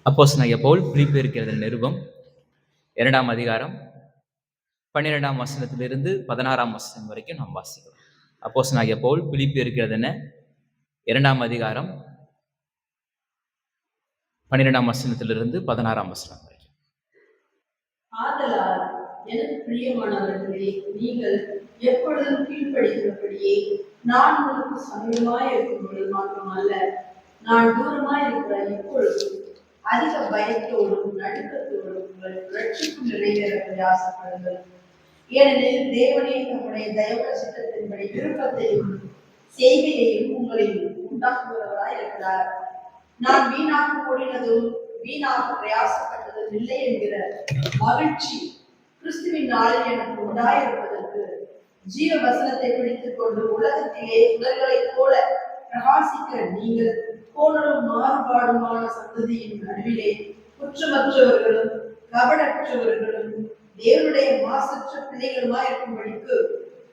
அப்போஸ்தலனாகிய பவுல் பிலிப்பியருக்கு எழுதின நிருபம் 2ஆம் அதிகாரம் 12ஆம் வசனத்திலிருந்து 16ஆம் வசனம் வரைக்கும் நாம் வாசிக்கலாம். அப்போஸ்தலனாகிய பவுல் பிலிப்பியருக்கு எழுதின 2ஆம் அதிகாரம் 12ஆம் வசனத்திலிருந்து 16ஆம் வசனம் வரைக்கும். ஆதலால் எனக்கு பிரியமானவர்களே, நீங்கள் எப்பொழுதும் கீழ்ப்படிகிறபடியே நான் உங்களுக்கு சமீபமாய் இருக்கும்போது மாத்திரமல்ல, நான் தூரமாய் இருக்கிற எப்பொழுதும் அதிக பயத்தோடும் நடுக்கத்தோடும் உங்கள் ரட்சிப்பு நிறைவேற பிரயாசப்படுங்கள். ஏனெனில் தேவனே தம்முடைய தயவுள்ள சித்தத்தின்படி விருப்பத்தையும் செய்கையையும் உங்களில் உண்டாக்குகிறவராய் இருக்கிறார். நான் வீணாக கூடினதும் வீணாக பிரயாசப்பட்டதும் இல்லை என்கிற மகிழ்ச்சி கிறிஸ்துவின் நாளில் எனக்கு உண்டாயிருப்பதற்கு ஜீவ வசனத்தை பிடித்துக் கொண்டு உலகத்திலே உடல்களைப் போல பிரகாசிக்கிற நீங்கள் கோணலும் மாறுபாடுமான சந்ததியின் நடுவிலே குற்றமற்றவர்களும் கபடற்றவர்களும் தேவனுடைய மாசற்ற பிள்ளைகளுமாய் இருக்கும்படிக்கு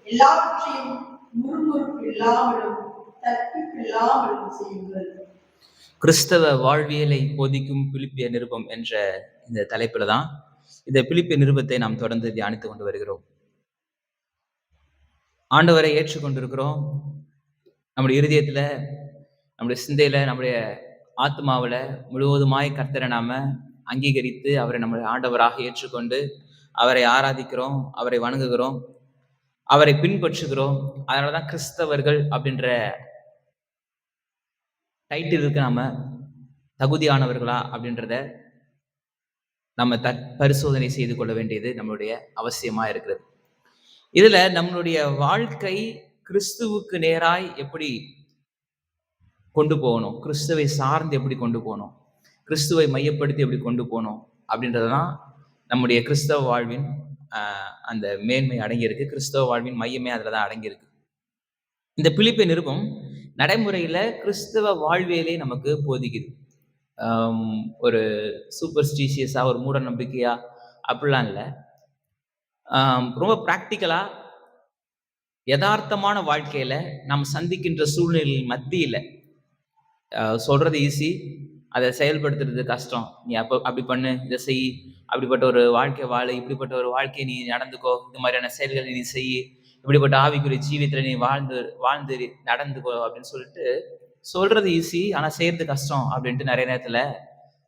எல்லாவற்றையும் முறுமுறுப்பு இல்லாமலும் தப்பிப்பில்லாமலும் செய்யுங்கள். கிறிஸ்தவ வாழ்வியலை போதிக்கும் பிலிப்பிய நிருபம் என்ற இந்த தலைப்பில் தான் இந்த பிலிப்பிய நிருபத்தை நாம் தொடர்ந்து தியானித்துக் கொண்டு வருகிறோம். ஆண்டவரை ஏற்றுக்கொண்டிருக்கிறோம். நம்முடைய இருதயத்துல, நம்முடைய சிந்தையில, நம்முடைய ஆத்மாவில முழுவதுமாய் கர்த்தரை நாம அங்கீகரித்து அவரை நம்முடைய ஆண்டவராக ஏற்றுக்கொண்டு அவரை ஆராதிக்கிறோம், அவரை வணங்குகிறோம், அவரை பின்பற்றுகிறோம். அதனாலதான் கிறிஸ்தவர்கள் அப்படின்ற டைட்டிலுக்கு நாம தகுதியானவர்களா அப்படின்றத நம்ம பரிசோதனை செய்து கொள்ள வேண்டியது நம்மளுடைய அவசியமா இருக்கிறது. இதுல நம்மளுடைய வாழ்க்கை கிறிஸ்துவுக்கு நேராய் எப்படி கொண்டு போகணும், கிறிஸ்துவை சார்ந்து எப்படி கொண்டு போகணும், கிறிஸ்துவை மையப்படுத்தி எப்படி கொண்டு போகணும் அப்படின்றதுதான் நம்முடைய கிறிஸ்தவ வாழ்வின் அந்த மேன்மை அடங்கியிருக்கு. கிறிஸ்தவ வாழ்வின் மையமே அதுல தான் அடங்கியிருக்கு. இந்த பிலிப்பிய நிருபம் நடைமுறையில கிறிஸ்தவ வாழ்வியலே நமக்கு போதிக்குது. ஒரு சூப்பர்ஸ்டிஷியஸா, ஒரு மூட நம்பிக்கையா அப்படிலாம் இல்லை. ரொம்ப ப்ராக்டிக்கலா யதார்த்தமான வாழ்க்கையில நாம் சந்திக்கின்ற சூழ்நிலை மத்தியில சொல்றது ஈஸி, அதை செயல்படுத்துறது கஷ்டம். நீ அப்படி பண்ணு, இதை செய், அப்படிப்பட்ட ஒரு வாழ்க்கை வாழு, இப்படிப்பட்ட ஒரு வாழ்க்கையை நீ நடந்துக்கோ, இந்த மாதிரியான செயல்களை நீ செய், இப்படிப்பட்ட ஆவிக்குரிய ஜீவியத்துல நீ வாழ்ந்து நடந்துக்கோ அப்படின்னு சொல்லிட்டு சொல்றது ஈஸி, ஆனா செய்யறது கஷ்டம் அப்படின்ட்டு நிறைய நேரத்துல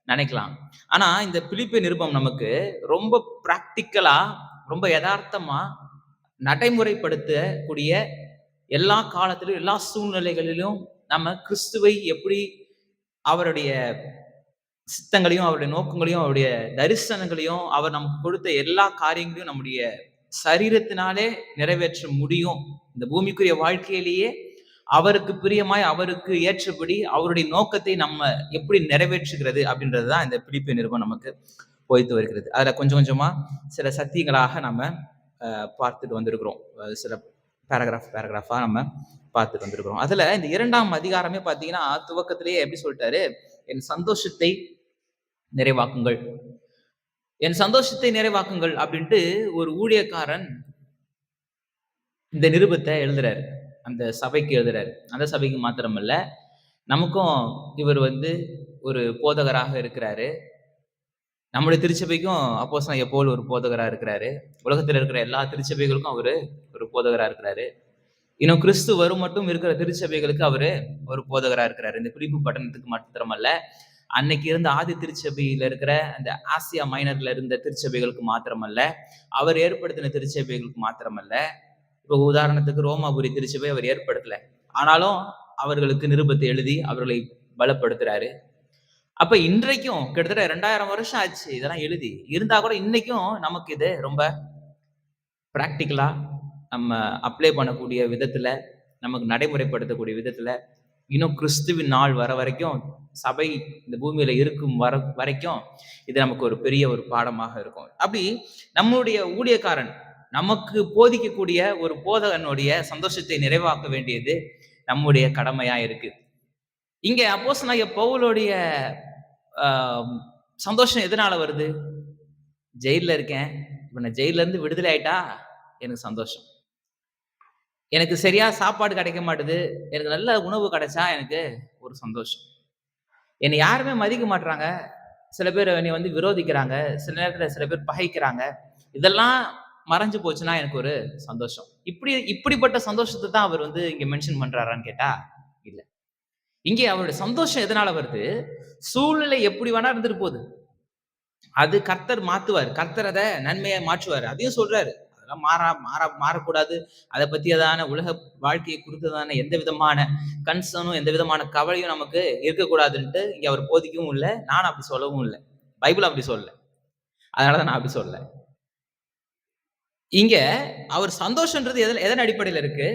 நினைக்கலாம். ஆனா இந்த பிலிப்பிய நிருபம் நமக்கு ரொம்ப பிராக்டிக்கலா, ரொம்ப யதார்த்தமா நடைமுறைப்படுத்தக்கூடிய எல்லா காலத்திலும் எல்லா சூழ்நிலைகளிலும் நம்ம கிறிஸ்துவை எப்படி அவருடைய சித்தங்களையும் அவருடைய நோக்கங்களையும் அவருடைய தரிசனங்களையும் அவர் நமக்கு கொடுத்த எல்லா காரியங்களையும் நம்முடைய சரீரத்தினாலே நிறைவேற்ற முடியும். இந்த பூமிக்குரிய வாழ்க்கையிலேயே அவருக்கு பிரியமாய் அவருக்கு ஏற்றபடி அவருடைய நோக்கத்தை நம்ம எப்படி நிறைவேற்றுகிறது அப்படின்றதுதான் இந்த பிலிப்பிய நிருபம் நமக்கு போய்த்து வருகிறது. அதுல கொஞ்சம் கொஞ்சமா சில சத்தியங்களாக நம்ம பார்த்துட்டு வந்திருக்கிறோம். சில பேராகிராஃபா நம்ம பார்த்துட்டு வந்திருக்கிறோம். அதுல இந்த 2ஆம் அதிகாரமே பார்த்தீங்கன்னா துவக்கத்திலேயே எப்படி சொல்லிட்டாரு, என் சந்தோஷத்தை நிறைவாக்குங்கள், என் சந்தோஷத்தை நிறைவாக்குங்கள் அப்படின்ட்டு ஒரு ஊழியக்காரன் இந்த நிருபத்தை எழுதுறாரு, அந்த சபைக்கு எழுதுறாரு. அந்த சபைக்கு மாத்திரமல்ல, நமக்கும் இவர் ஒரு போதகராக இருக்கிறாரு. நம்முடைய திருச்சபைக்கும் அப்போஸ்தலனாகிய பவுல் ஒரு போதகராக இருக்கிறாரு. உலகத்தில் இருக்கிற எல்லா திருச்சபைகளுக்கும் அவரு ஒரு போதகராக இருக்கிறாரு. இன்னும் கிறிஸ்து வரும் மட்டும் இருக்கிற திருச்சபைகளுக்கு அவரு ஒரு போதகராக இருக்கிறாரு. இந்த பிலிப்பு பட்டணத்துக்கு மாத்திரமல்ல, அன்னைக்கு இருந்த ஆதி திருச்சபையில இருக்கிற அந்த ஆசியா மைனர்ல இருந்த திருச்சபைகளுக்கு மாத்திரமல்ல, அவர் ஏற்படுத்தின திருச்சபைகளுக்கு மாத்திரமல்ல, இப்போ உதாரணத்துக்கு ரோமாபுரி திருச்சபை அவர் ஏற்படுத்தல, ஆனாலும் அவர்களுக்கு நிருபத்தை எழுதி அவர்களை பலப்படுத்துறாரு. அப்ப இன்றைக்கும் கிட்டத்தட்ட 2000 வருஷம் ஆச்சு இதெல்லாம் எழுதி இருந்தா கூட இன்னைக்கும் நமக்கு இது ரொம்ப பிராக்டிக்கலா நம்ம அப்ளை பண்ணக்கூடிய விதத்துல, நமக்கு நடைமுறைப்படுத்தக்கூடிய விதத்துல, இன்னும் கிறிஸ்துவின் நாள் வர வரைக்கும், சபை இந்த பூமியில இருக்கும் வரைக்கும் இது நமக்கு ஒரு பெரிய ஒரு பாடமாக இருக்கும். அப்படி நம்முடைய ஊழியக்காரன் நமக்கு போதிக்கக்கூடிய ஒரு போதகனுடைய சந்தோஷத்தை நிறைவாக்க வேண்டியது நம்முடைய கடமையா இருக்கு. இங்க அப்போஸ்தலனாகிய பவுலுடைய சந்தோஷம் எதனால வருது? ஜெயில இருக்கேன், இப்ப நான் ஜெயில இருந்து விடுதலை ஆயிட்டா எனக்கு சந்தோஷம். எனக்கு சரியா சாப்பாடு கிடைக்க மாட்டுது, எனக்கு நல்ல உணவு கிடைச்சா எனக்கு ஒரு சந்தோஷம். என்னை யாருமே மதிக்க மாட்டாங்க, சில பேர் என்னை வந்து விரோதிக்கிறாங்க, சில நேரத்துல சில பேர் பகைக்கிறாங்க. இதெல்லாம் மறைஞ்சு போச்சுன்னா எனக்கு ஒரு சந்தோஷம். இப்படிப்பட்ட சந்தோஷத்த தான் அவர் வந்து இங்க மென்ஷன் பண்றாரான்னு கேட்டா, இல்ல. இங்கே அவருடைய சந்தோஷம் எதனால வருது? சூழ்நிலை எப்படி வேணா இருந்துட்டு போகுது. அது கர்த்தர் மாத்துவாரு. கர்த்தர் அத நன்மையா மாற்றுவாரு. அதையும் சொல்றாரு. அதெல்லாம் மாறக்கூடாது. அத பத்தியதான உலக வாழ்க்கையை குறித்ததான எந்த விதமான கன்சர்னும், எந்த விதமான கவலையும் நமக்கு இருக்கக்கூடாதுன்ட்டு இங்க அவர் போதிக்கவும் இல்ல. நானும் அப்படி சொல்லவும் இல்ல. பைபிள் அப்படி சொல்லல. அதனால தான் நான் அப்படி சொல்லல. இங்க அவர் சந்தோஷம்ன்றது எதன் அடிப்படையில இருக்கு?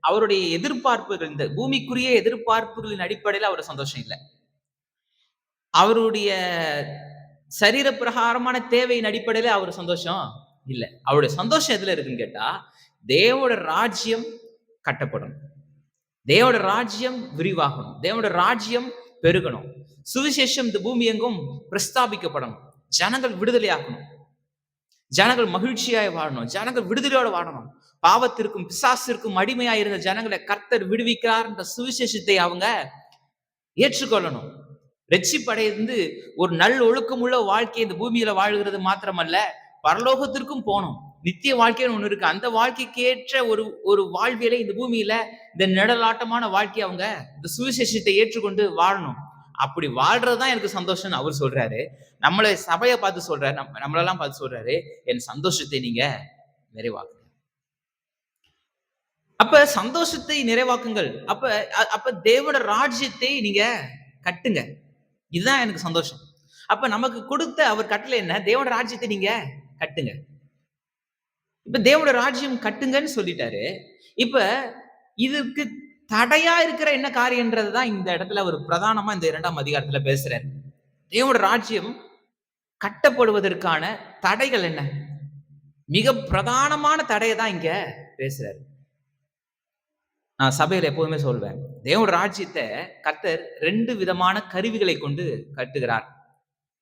அவருடைய எதிர்பார்ப்புகள், இந்த பூமிக்குரிய எதிர்பார்ப்புகளின் அடிப்படையில அவருக்கு சந்தோஷம் இல்ல. அவருடைய சரீர பிரகாரமான தேவையின் அடிப்படையில அவர் சந்தோஷம் இல்ல. அவருடைய சந்தோஷம் எதுல இருக்குன்னு கேட்டா, தேவோட ராஜ்யம் கட்டப்படணும். தேவோட ராஜ்யம் விரிவாகணும். தேவோட ராஜ்யம் பெருகணும். சுவிசேஷம் இந்த பூமி எங்கும் பிரஸ்தாபிக்கப்படணும். ஜனங்கள் விடுதலையாகணும். ஜனங்கள் மகிழ்ச்சியாய் வாழணும். ஜனங்கள் விடுதலையோட வாழணும். பாவத்திற்கும் பிசாசிற்கும் அடிமையாய் இருந்த ஜனங்களை கர்த்தர் விடுவிக்கிறார் என்ற சுவிசேஷத்தை அவங்க ஏற்றுக்கொள்ளணும். ரட்சிப்படைந்து ஒரு நல் ஒழுக்கமுள்ள வாழ்க்கை இந்த பூமியில வாழ்கிறது மாத்திரமல்ல, பரலோகத்திற்கும் போகணும். நித்திய வாழ்க்கைன்னு ஒண்ணு இருக்கு. அந்த வாழ்க்கைக்கு ஏற்ற ஒரு வாழ்வியலை இந்த பூமியில, இந்த நிழலாட்டமான வாழ்க்கை அவங்க இந்த சுவிசேஷத்தை ஏற்றுக்கொண்டு வாழணும். அப்படி வாழ்றதுதான் எனக்கு சந்தோஷம்னு அவர் சொல்றாரு. நம்மளை சபையை பார்த்து சொல்றாரு, நம்மளெல்லாம் பார்த்து சொல்றாரு, என் சந்தோஷத்தை நீங்க நிறைவாக்குங்க. அப்ப சந்தோஷத்தை நிறைவாக்குங்கள். அப்ப தேவனோட ராஜ்யத்தை நீங்க கட்டுங்க. இதுதான் எனக்கு சந்தோஷம். அப்ப நமக்கு கொடுத்த அவர் கட்டளை என்ன? தேவனோட ராஜ்யத்தை நீங்க கட்டுங்க. இப்ப தேவனோட ராஜ்யம் கட்டுங்கன்னு சொல்லிட்டாரு. இப்ப இதுக்கு தடையா இருக்கிற என்ன காரியம்ன்றதுதான் இந்த இடத்துல ஒரு பிரதானமா இந்த 2ஆம் அதிகாரத்துல பேசுறாரு. தேவனோட ராஜ்யம் கட்டப்படுவதற்கான தடைகள் என்ன? மிக பிரதானமான தடையை தான் இங்க பேசுறாரு. நான் சபையில எப்போதுமே சொல்வேன், தேவனோட ராஜ்யத்தை கர்த்தர் 2 விதமான கருவிகளை கொண்டு கட்டுகிறார்.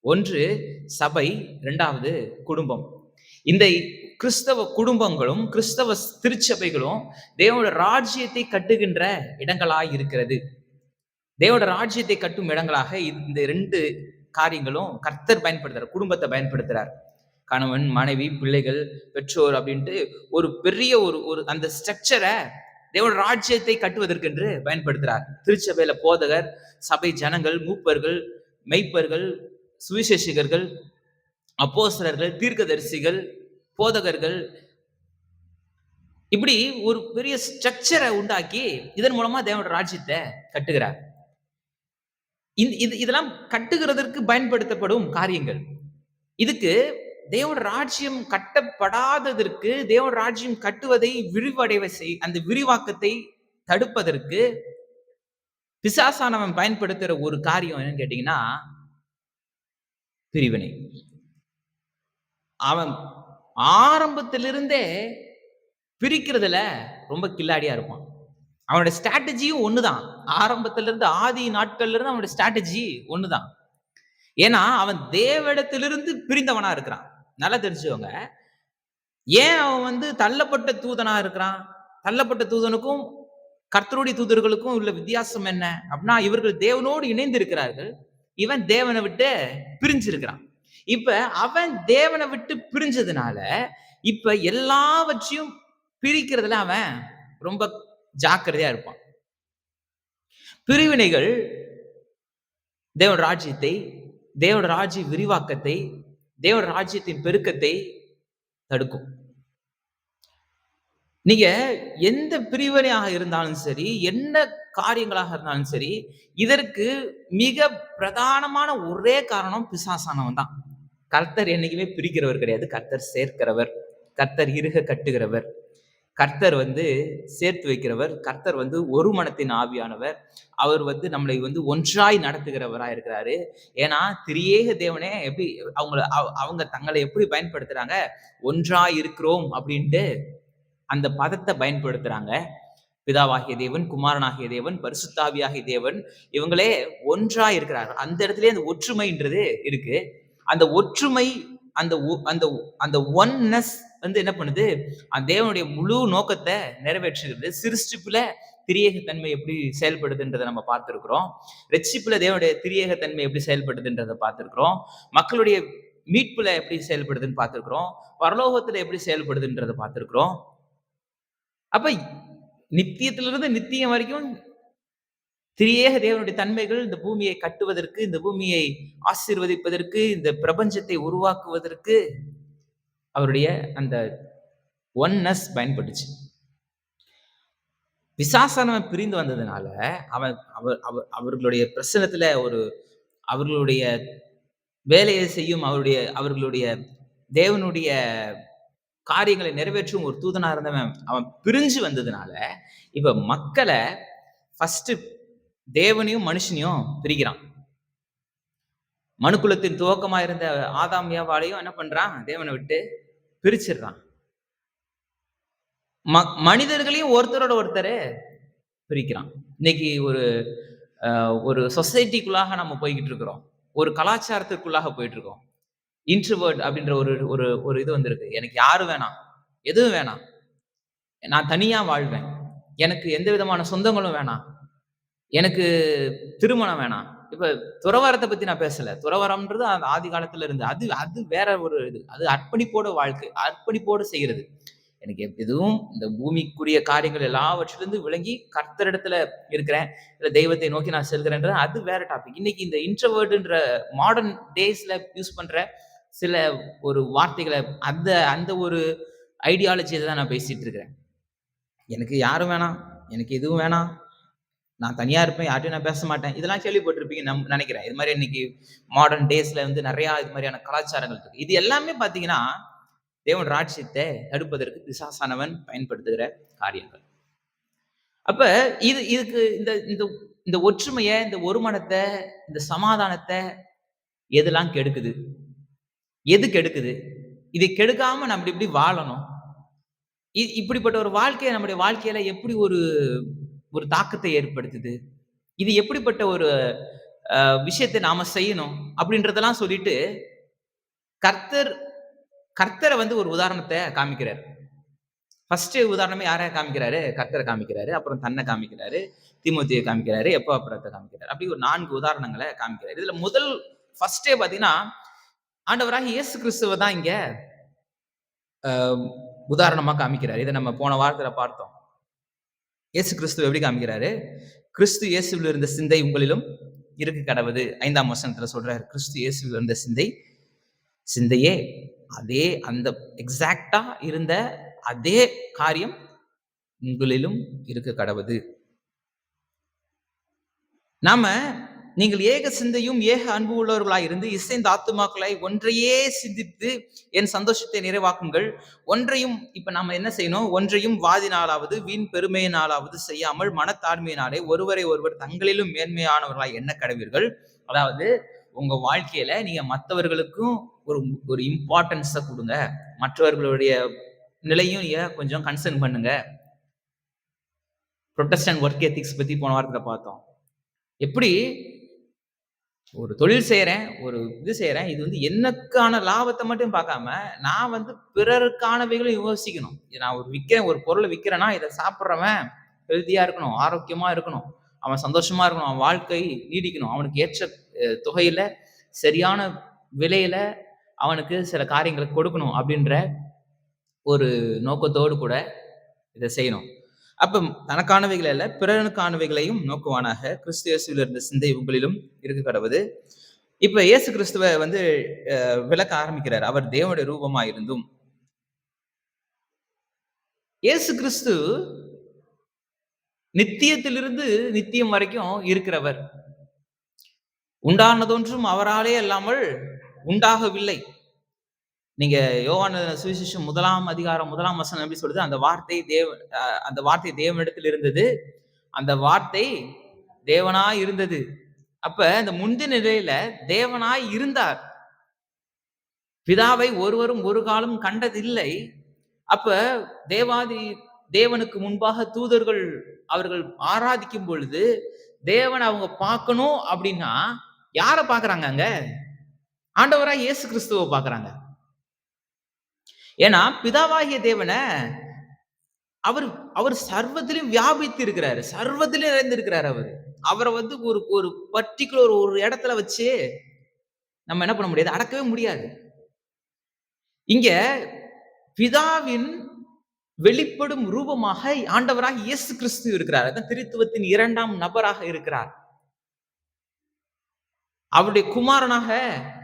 ஒன்று சபை, 2வது குடும்பம். இந்த கிறிஸ்தவ குடும்பங்களும் கிறிஸ்தவ திருச்சபைகளும் தேவனோட ராஜ்யத்தை கட்டுகின்ற இடங்களாய் இருக்கிறது. தேவனோட ராஜ்யத்தை கட்டும் இடங்களாக இந்த 2 காரியங்களும் கர்த்தர் பயன்படுத்துறார். குடும்பத்தை பயன்படுத்துறார். கணவன், மனைவி, பிள்ளைகள், பெற்றோர் அப்படின்ட்டு ஒரு பெரிய ஒரு அந்த ஸ்ட்ரக்சரை தேவனோட ராஜ்யத்தை கட்டுவதற்கென்று பயன்படுத்துறார். திருச்சபையில போதகர், சபை ஜனங்கள், மூப்பர்கள், மெய்ப்பர்கள், சுவிசேஷகர்கள், அப்போஸ்தலர்கள், தீர்க்கதரிசிகள், போதகர்கள், இப்படி ஒரு பெரிய ஸ்ட்ரக்சரை உண்டாக்கி இதன் மூலமா தேவனோட ராஜ்யத்தை கட்டுகிறார். இதெல்லாம் கட்டுகிறதற்கு பயன்படுத்தப்படும் காரியங்கள். இதுக்கு தேவனோட ராஜ்யம் கட்டப்படாததற்கு, தேவனோட ராஜ்யம் கட்டுவதை அந்த விரிவாக்கத்தை தடுப்பதற்கு பிசாசானவன் பயன்படுத்துற ஒரு காரியம் என்னன்னு கேட்டீங்கன்னா, பிரிவினை. அவன் ஆரம்பத்திலிருந்தே பிரிக்கிறதுல ரொம்ப கில்லாடியா இருப்பான். அவனோட ஸ்ட்ராட்டஜியும் ஒண்ணுதான். ஆரம்பத்துல இருந்து, ஆதி நாட்கள்ல இருந்து அவனோட ஸ்ட்ராட்டஜி ஒண்ணுதான். ஏன்னா அவன் தேவனிடத்திலிருந்து பிரிந்தவனா இருக்கிறான். நல்லா தெரிஞ்சுக்கோங்க. ஏன் அவன் வந்து தள்ளப்பட்ட தூதனா இருக்கிறான்? தள்ளப்பட்ட தூதனுக்கும் கர்த்தருடைய தூதர்களுக்கும் உள்ள வித்தியாசம் என்ன அப்படின்னா, இவர்கள் தேவனோடு இணைந்து இருக்கிறார்கள், இவன் தேவனை விட்டு பிரிஞ்சிருக்கிறான். இப்ப அவன் தேவனை விட்டு பிரிஞ்சதுனால இப்ப எல்லாவற்றையும் பிரிக்கிறதுல அவன் ரொம்ப ஜாக்கிரதையா இருப்பான். பிரிவினைகள் தேவனோட ராஜ்யத்தை, தேவனோட ராஜ்ய விரிவாக்கத்தை, தேவனோட ராஜ்யத்தின் பெருக்கத்தை தடுக்கும். நீங்க எந்த பிரிவினையாக இருந்தாலும் சரி, என்ன காரியங்களாக இருந்தாலும் சரி, இதற்கு மிக பிரதானமான ஒரே காரணம் பிசாசானவன் தான். கர்த்தர் என்னைக்குமே பிரிக்கிறவர் கிடையாது. கர்த்தர் சேர்க்கிறவர், கர்த்தர் இறுக கட்டுகிறவர், கர்த்தர் வந்து சேர்த்து வைக்கிறவர், கர்த்தர் வந்து ஒரு மனத்தின் ஆவியானவர். அவர் வந்து நம்மளை வந்து ஒன்றாய் நடத்துகிறவரா இருக்கிறாரு. ஏன்னா திரியேக தேவனே எப்படி அவங்க தங்களை எப்படி பயன்படுத்துறாங்க? ஒன்றாய் இருக்கிறோம் அப்படின்ட்டு அந்த பதத்தை பயன்படுத்துறாங்க. பிதாவாகிய தேவன், குமாரனாகிய தேவன், பரிசுத்தாவியாகிய தேவன், இவங்களே ஒன்றாய் இருக்கிறார்கள். அந்த இடத்துல அந்த ஒற்றுமைன்றது இருக்கு. அந்த ஒற்றுமை, அந்த ஒன்னஸ் வந்து என்ன பண்ணுது? அந்த தேவனுடைய முழு நோக்கத்தை நிறைவேற்றுகிறது. சிருஷ்டிப்புல திரியேகத்தன்மை எப்படி செயல்படுதுன்றதை நம்ம பார்த்திருக்கிறோம். ரட்சிப்புல தேவனுடைய திரியேகத்தன்மை எப்படி செயல்படுதுன்றதை பார்த்திருக்கிறோம். மக்களுடைய மீட்புல எப்படி செயல்படுதுன்னு பார்த்திருக்கிறோம். பரலோகத்துல எப்படி செயல்படுதுன்றதை பார்த்திருக்கிறோம். அப்ப நித்தியத்திலிருந்து நித்தியம் வரைக்கும் திரியேக தேவனுடைய தன்மைகள் இந்த பூமியை கட்டுவதற்கு, இந்த பூமியை ஆசீர்வதிப்பதற்கு, இந்த பிரபஞ்சத்தை உருவாக்குவதற்கு அவருடைய அந்த ஒன்னஸ் பயன்பட்டுச்சு. பிசாசானவன் பிரிந்து வந்ததுனால அவன் அவர்களுடைய பிரசனத்துல அவர்களுடைய வேலையை செய்யும் அவர்களுடைய தேவனுடைய காரியங்களை நிறைவேற்றும் ஒரு தூதனா இருந்தவன் அவன் பிரிஞ்சு வந்ததுனால இப்ப மக்களை ஃபர்ஸ்ட் தேவனையும் மனுஷனையும் பிரிக்கிறான். மனுக்குலத்தின் துவக்கமா இருந்த ஆதாம் ஏவாளையும் என்ன பண்றான்? தேவனை விட்டு பிரிச்சிடுறான். மனிதர்களையும் ஒருத்தரோட ஒருத்தர் பிரிக்கிறான். இன்னைக்கு ஒரு சொசைட்டிக்குள்ளாக நம்ம போய்கிட்டு இருக்கிறோம். ஒரு கலாச்சாரத்திற்குள்ளாக போயிட்டு இருக்கோம். இன்ட்ரோவர்ட் அப்படின்ற ஒரு இது வந்திருக்கு. எனக்கு யாரும் வேணாம், எதுவும் வேணாம், நான் தனியா வாழ்வேன், எனக்கு எந்த விதமான சொந்தங்களும் வேணாம், எனக்கு திருமணம் வேணாம். இப்ப துறவரத்தை பத்தி நான் பேசல. துறவரம்ன்றது அந்த ஆதி காலத்துல இருந்து அது வேற ஒரு இது. அது அர்ப்பணிப்போட வாழ்க்கை, அர்ப்பணிப்போடு செய்கிறது. எனக்கு எதுவும் இந்த பூமிக்குரிய காரியங்கள் எல்லாவற்றிலிருந்து விளங்கி கர்த்தரிடத்துல இருக்கிறேன், இல்ல தெய்வத்தை நோக்கி நான் செல்கிறேன்ற அது வேற டாபிக். இன்னைக்கு இந்த இன்ட்ரோவர்ட்ன்ற மாடர்ன் டேஸ்ல யூஸ் பண்ற சில ஒரு வார்த்தைகளை அந்த ஒரு ஐடியாலஜியில தான் நான் பேசிட்டு இருக்கிறேன். எனக்கு யாரும் வேணாம், எனக்கு எதுவும் வேணாம், நான் தனியா இருப்பேன், யார்ட்டையும் நான் பேச மாட்டேன், இதெல்லாம் கேள்விப்பட்டிருப்பீங்க நினைக்கிறேன். இது மாதிரி இன்னைக்கு மாடர்ன் டேஸ்ல நிறைய இது மாதிரியான கலாச்சாரங்கள் இருக்கு. இது எல்லாமே பாத்தீங்கன்னா தேவன் ராஜ்யத்தை தடுப்பதற்கு பிசாசானவன் பயன்படுத்துகிற காரியங்கள். அப்ப இதுக்கு இந்த ஒற்றுமையை, இந்த ஒருமனத்தை, இந்த சமாதானத்தை எதெல்லாம் கெடுக்குது? எது கெடுக்குது? இதை கெடுக்காம நம்ம இப்படி வாழணும். இப்படிப்பட்ட ஒரு வாழ்க்கையை நம்முடைய வாழ்க்கையில எப்படி ஒரு தாக்கத்தை ஏற்படுத்துது? இது எப்படிப்பட்ட ஒரு விஷயத்தை நாம செய்யணும் அப்படின்றதெல்லாம் சொல்லிட்டு கர்த்தரை ஒரு உதாரணத்தை காமிக்கிறார். ஃபர்ஸ்ட் உதாரணமே யாரை காமிக்கிறாரு? கர்த்தரை காமிக்கிறாரு. அப்புறம் தன்னை காமிக்கிறாரு, தீமோத்தேயை காமிக்கிறாரு, எப்போப்புறத்தை காமிக்கிறாரு. அப்படி ஒரு 4 உதாரணங்களை காமிக்கிறாரு. இதுல முதல் ஃபர்ஸ்டே பாத்தீங்கன்னா ஆண்டவராக இயேசு கிறிஸ்துவ தான் இங்க உதாரணமா காமிக்கிறாரு. இதை நம்ம போன வாரத்துல பார்த்தோம். இயேசு கிறிஸ்துவ எப்படி காமிக்கிறாரு? கிறிஸ்து இயேசுவில் இருந்த சிந்தை உங்களிலும் இருக்க கடவுது. 5ஆம் வசனத்துல சொல்றாரு, கிறிஸ்து இயேசுவில் இருந்த சிந்தையே அதே அந்த எக்ஸாக்டா இருந்த அதே காரியம் உங்களிலும் இருக்க கடவுது. நாம நீங்கள் ஏக சிந்தையும் ஏக அன்பு உள்ளவர்களாய் இருந்து இசைந்த ஆத்துமாக்களாய் ஒன்றையே சிந்தித்து என் சந்தோஷத்தை நிறைவாக்குங்கள். ஒன்றையும் இப்ப நாம என்ன செய்யணும்? ஒன்றையும் வாதினாலாவது வீண் பெருமையினாலாவது செய்யாமல் மனத்தாழ்மையினாலே ஒருவரை ஒருவர் தங்களிலும் மேன்மையானவர்களாய் எண்ண கடவீர்கள். அதாவது உங்க வாழ்க்கையில நீங்க மற்றவர்களுக்கும் ஒரு இம்பார்ட்டன்ஸை கொடுங்க, மற்றவர்களுடைய நிலையும் நீங்க கொஞ்சம் கன்சர்ன் பண்ணுங்க. புரொட்டஸ்டன்ட் ஒர்க் எத்திக்ஸ் பத்தி போன வாரத்துல பார்த்தோம். எப்படி ஒரு தொழில் செய்யறேன், ஒரு இது செய்யறேன், இது எனக்கான லாபத்தை மட்டும் பார்க்காம நான் பிறருக்கானவைகளும் யோசிக்கணும். நான் ஒரு பொருளை விற்கிறேன்னா இதை சாப்பிட்றவன் ஹெல்த்தியா இருக்கணும், ஆரோக்கியமா இருக்கணும், அவன் சந்தோஷமா இருக்கணும், அவன் வாழ்க்கை நீடிக்கணும், அவனுக்கு ஏற்ற தொகையில சரியான விலையில அவனுக்கு சில காரியங்களை கொடுக்கணும் அப்படின்ற ஒரு நோக்கத்தோடு கூட இதை செய்யணும். அப்ப தனக்கானவைகள் அல்ல பிறனுக்கானவைகளையும் நோக்குவானாக கிறிஸ்து இயேசுவில் இருந்த சிந்தை உங்களிலும் இருக்க கடவுது. இப்ப இயேசு கிறிஸ்துவ விளக்க ஆரம்பிக்கிறார். அவர் தேவனுடைய ரூபமா இருந்தும், இயேசு கிறிஸ்து நித்தியத்திலிருந்து நித்தியம் வரைக்கும் இருக்கிறவர். உண்டானதொன்றும் அவராலே அல்லாமல் உண்டாகவில்லை. நீங்க யோவான் சுவிசேஷம் 1ஆம் அதிகாரம் 1ஆம் வசனம் எப்படி சொல்லுது? அந்த வார்த்தை தேவனிடத்தில் இருந்தது, அந்த வார்த்தை தேவனாய் இருந்தது. அப்ப அந்த முந்தின நிலையில தேவனாய் இருந்தார். பிதாவை ஒருவரும் ஒரு காலம் கண்டதில்லை. அப்ப தேவனுக்கு முன்பாக தூதர்கள் அவர்கள் ஆராதிக்கும் பொழுது தேவன் அவங்க பார்க்கணும் அப்படின்னா யார பாக்குறாங்க? அங்க ஆண்டவராய் இயேசு கிறிஸ்துவை பாக்குறாங்க. ஏன்னா பிதாவாகிய தேவனை அவர் அவர் சர்வத்திலும் வியாபித்து இருக்கிறாரு, சர்வத்திலும் நிறைந்திருக்கிறார். அவரை வந்து ஒரு ஒரு பர்டிகுலர் ஒரு இடத்துல வச்சு நம்ம என்ன பண்ண முடியாது, அடக்கவே முடியாது. இங்க பிதாவின் வெளிப்படும் ரூபமாக ஆண்டவராக இயேசு கிறிஸ்து இருக்கிறார். அதான் திருத்துவத்தின் 2ஆம் நபராக இருக்கிறார். அவருடைய குமாரனாக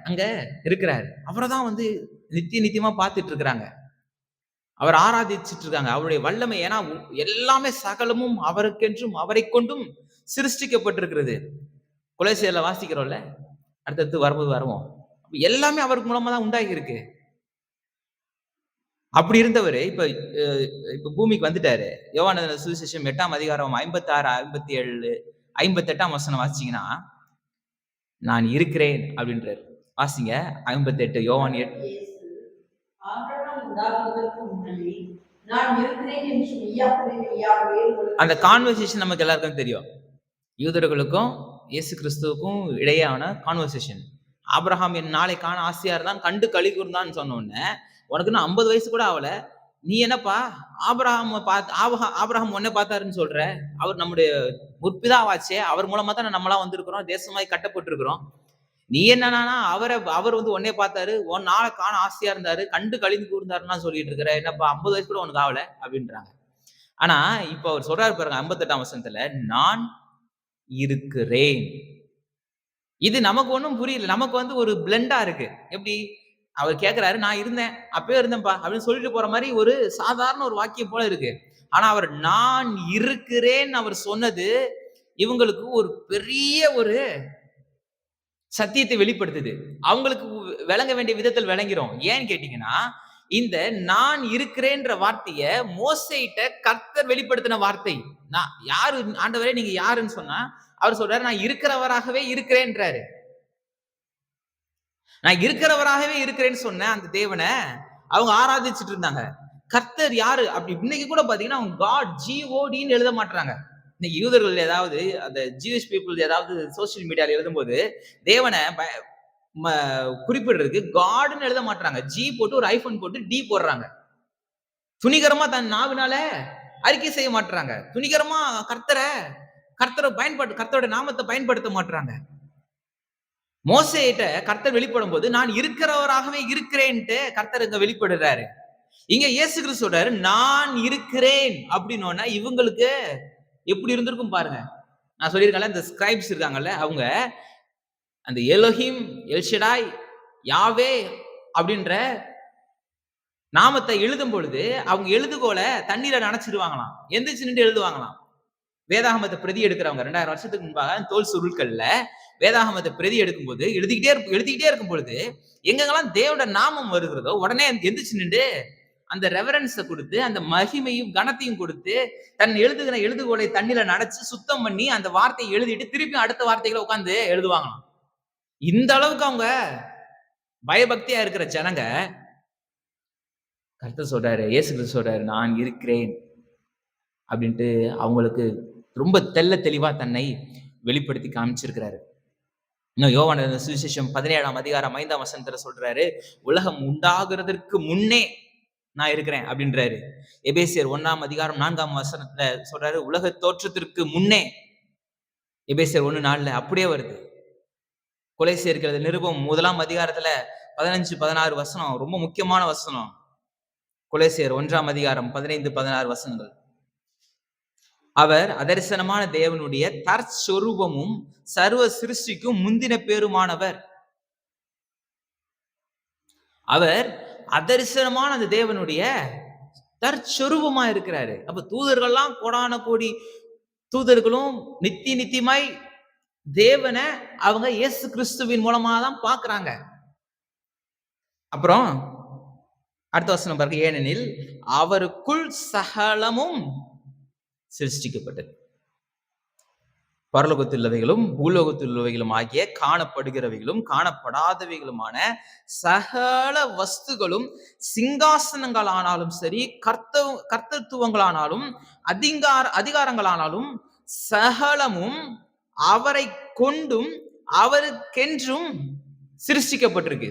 அங்க இருக்கிறார். அவரைதான் வந்து நித்தியமா பார்த்துட்டு இருக்கிறாங்க, அவர் ஆராதிச்சிட்டு இருக்காங்க. அவருடைய வல்லமை, ஏன்னா எல்லாமே சகலமும் அவருக்கென்றும் அவரை கொண்டும் சிருஷ்டிக்கப்பட்டிருக்கிறது. கொலோசியர்ல வாசிக்கிறோம்ல, அடுத்தடுத்து வருவோம். எல்லாமே அவருக்கு மூலமா தான் உண்டாகி இருக்கு. அப்படி இருந்தவர் இப்ப பூமிக்கு வந்துட்டாரு. யோவான் சுவிசேஷம் 8ஆம் அதிகாரம் 56, 57, 58ஆம் வசனம் வாசிச்சீங்கன்னா, நான் இருக்கிறேன் அப்படின்றாரு. வாசிங்க 58 யோவான் 8. அந்த கான்வர்சேஷன் நமக்கு எல்லாருக்கும் தெரியும். யூதர்களுக்கும் இயேசு கிறிஸ்துவுக்கும் இடையான கான்வர்சேஷன். ஆபிரகாம் என் நாளை காண ஆசையா இருந்தான், கண்டு களி கூர்ந்தான்னு சொன்ன உடனே, உனக்கு இன்னும் 50 வயசு கூட ஆகல, நீ என்னப்பா ஆபிரகாம் உன்னை பார்த்தாருன்னு சொல்ற? அவர் நம்முடைய முற்பிதாவாச்சே, அவர் மூலமா தான் நம்மளாம் வந்திருக்கிறோம், தேசமாய் கட்டப்பட்டிருக்கிறோம். நீ என்னன்னா அவர் வந்து உன்னை பார்த்தாரு, உன் நாளை காண ஆசையா இருந்தாரு, கண்டு கழிந்து கூர்ந்தாருன்னா சொல்லிட்டு இருக்கிற, என்னப்பா 50 வயசு கூட உனக்கு ஆகல அப்படின்றாங்க. ஆனா இப்ப அவர் சொல்றாரு பாருங்க 58ஆம் வசனத்துல, நான் இருக்கிறேன். இது நமக்கு ஒண்ணும் புரியல. நமக்கு வந்து ஒரு பிளெண்டா இருக்கு. எப்படி அவர் கேட்கிறாரு, நான் இருந்தேன், அப்பவே இருந்தேன்ப்பா அப்படின்னு சொல்லிட்டு போற மாதிரி ஒரு சாதாரண ஒரு வாக்கியம் போல இருக்கு. ஆனா அவர் நான் இருக்கிறேன் அவர் சொன்னது இவங்களுக்கு ஒரு பெரிய ஒரு சத்தியத்தை வெளிப்படுத்துது. அவங்களுக்கு விளங்க வேண்டிய விதத்தில் விளங்கிறோம். ஏன்னு கேட்டீங்கன்னா, இந்த நான் இருக்கிறேன்ற வார்த்தைய மோசேயிட்ட கர்த்தர் வெளிப்படுத்தின வார்த்தை. நான் யாரு ஆண்டவரே நீங்க யாருன்னு சொன்னா, அவர் சொல்றாரு நான் இருக்கிறவராகவே இருக்கிறேன்றாரு. நான் இருக்கிறவராகவே இருக்கிறேன்னு சொன்ன அந்த தேவனை அவங்க ஆராதிச்சுட்டு இருந்தாங்க. கர்த்தர் யாரு அப்படி இன்னைக்கு கூட பாத்தீங்கன்னா அவங்க காட் GODன்னு எழுத மாட்டாங்க. இன்னைக்கு யூதர்கள் ஏதாவது அந்த ஜூயிஷ் பீப்புள் ஏதாவது சோசியல் மீடியால எழுதும்போது தேவனை குறிப்பிடுறதுக்கு காட்னு எழுத மாட்டாங்க. G போட்டு ஒரு ஐபோன் போட்டு D போடுறாங்க. துணிகரமா தன் நாவினால அறிக்கை செய்ய மாட்டாங்க. துணிகரமா கர்த்தரோட நாமத்தை பயன்படுத்த மாட்டாங்க. மோசேயிட்ட கர்த்தர் வெளிப்படும் போது நான் இருக்கிறவராகவே இருக்கிறேன்ட்டு கர்த்தர் இங்க வெளிப்படுறாரு. இங்க இயேசு கிறிஸ்து சொல்றாரு நான் இருக்கிறேன் அப்படின்னா இவங்களுக்கு எப்படி இருந்திருக்கும் பாருங்க. நான் சொல்லியிருக்கேன்ல, இந்த ஸ்கிரைப்ஸ் இருக்காங்கல்ல, அவங்க அந்த எலோஹிம், எல்ஷடாய், யாவே அப்படின்ற நாமத்தை எழுதும் பொழுது அவங்க எழுதுகோல தண்ணீரை நனைச்சிருவாங்களாம், எந்திரிச்சு நின்று எழுதுவாங்களாம். வேதாகமத்தை பிரதி எடுக்கிறவங்க 2000 வருஷத்துக்கு முன்பாக தோல் சுருட்கள்ல வேதாகமத்தை பிரதி எடுக்கும் போது எழுதிக்கிட்டே இருக்கும் பொழுது எங்கெல்லாம் தேவனோட நாமம் வருகிறதோ உடனே எந்திரிச்சு நின்று அந்த ரெவரன்ஸை கொடுத்து அந்த மகிமையும் கனத்தையும் கொடுத்து தன் எழுதுகிற எழுதுகோலை தண்ணீரை நனைச்சு சுத்தம் பண்ணி அந்த வார்த்தையை எழுதிட்டு திருப்பி அடுத்த வார்த்தைகளை உட்காந்து எழுதுவாங்களாம். இந்த அளவுக்கு அவங்க பயபக்தியா இருக்கிற ஜனங்க கர்த்தர் சொல்றாரு, இயேசு கிறிஸ்து சொல்றாரு நான் இருக்கிறேன் அப்படின்ட்டு அவங்களுக்கு ரொம்ப தெளிவா தன்னை வெளிப்படுத்தி காமிச்சிருக்கிறாரு. இன்னும் யோவான் சுவிசேஷம் 17ஆம் அதிகாரம் 5ஆம் வசனத்துல சொல்றாரு, உலகம் உண்டாகிறதற்கு முன்னே நான் இருக்கிறேன் அப்படின்றாரு. எபேசியர் 1ஆம் அதிகாரம் 4ஆம் வசனத்துல சொல்றாரு, உலக தோற்றத்திற்கு முன்னே. எபேசியர் 1:4 அப்படியே வருது. கொலைசேர்க்கிறது நிருபம் 1ஆம் அதிகாரத்துல 15-16 வசனம் ரொம்ப முக்கியமான வசனம். கொலைசேர் 1ஆம் அதிகாரம் 15-16 வசனங்கள். அவர் அதரிசனமான தேவனுடைய தற்சொரூபமும் சர்வ சிருஷ்டிக்கும் முந்தின பேருமானவர். அவர் அதரிசனமான அந்த தேவனுடைய தற்சொரூபமா இருக்கிறாரு. அப்ப தூதர்கள்லாம் கோடான கோடி தூதர்களும் நித்தியமாய் தேவனை அவங்க இயேசு கிறிஸ்துவின் மூலமா தான் பாக்குறாங்க. அப்புறம் அடுத்த வசனம் பாருங்க, ஏனெனில் அவருக்குள் சகலமும் சிருஷ்டிக்கப்பட்டது, பரலோகத்தில் உள்ளவைகளும் பூலோகத்தில் உள்ளவைகளும் ஆகிய காணப்படுகிறவைகளும் காணப்படாதவைகளுமான சகல வஸ்துகளும் சிங்காசனங்களானாலும் சரி, கர்த்தத்துவங்களானாலும் அதிகாரங்களானாலும் சகலமும் அவரை கொண்டும் அவருக்கென்றும் சிருஷ்டிக்கப்பட்டிருக்கு.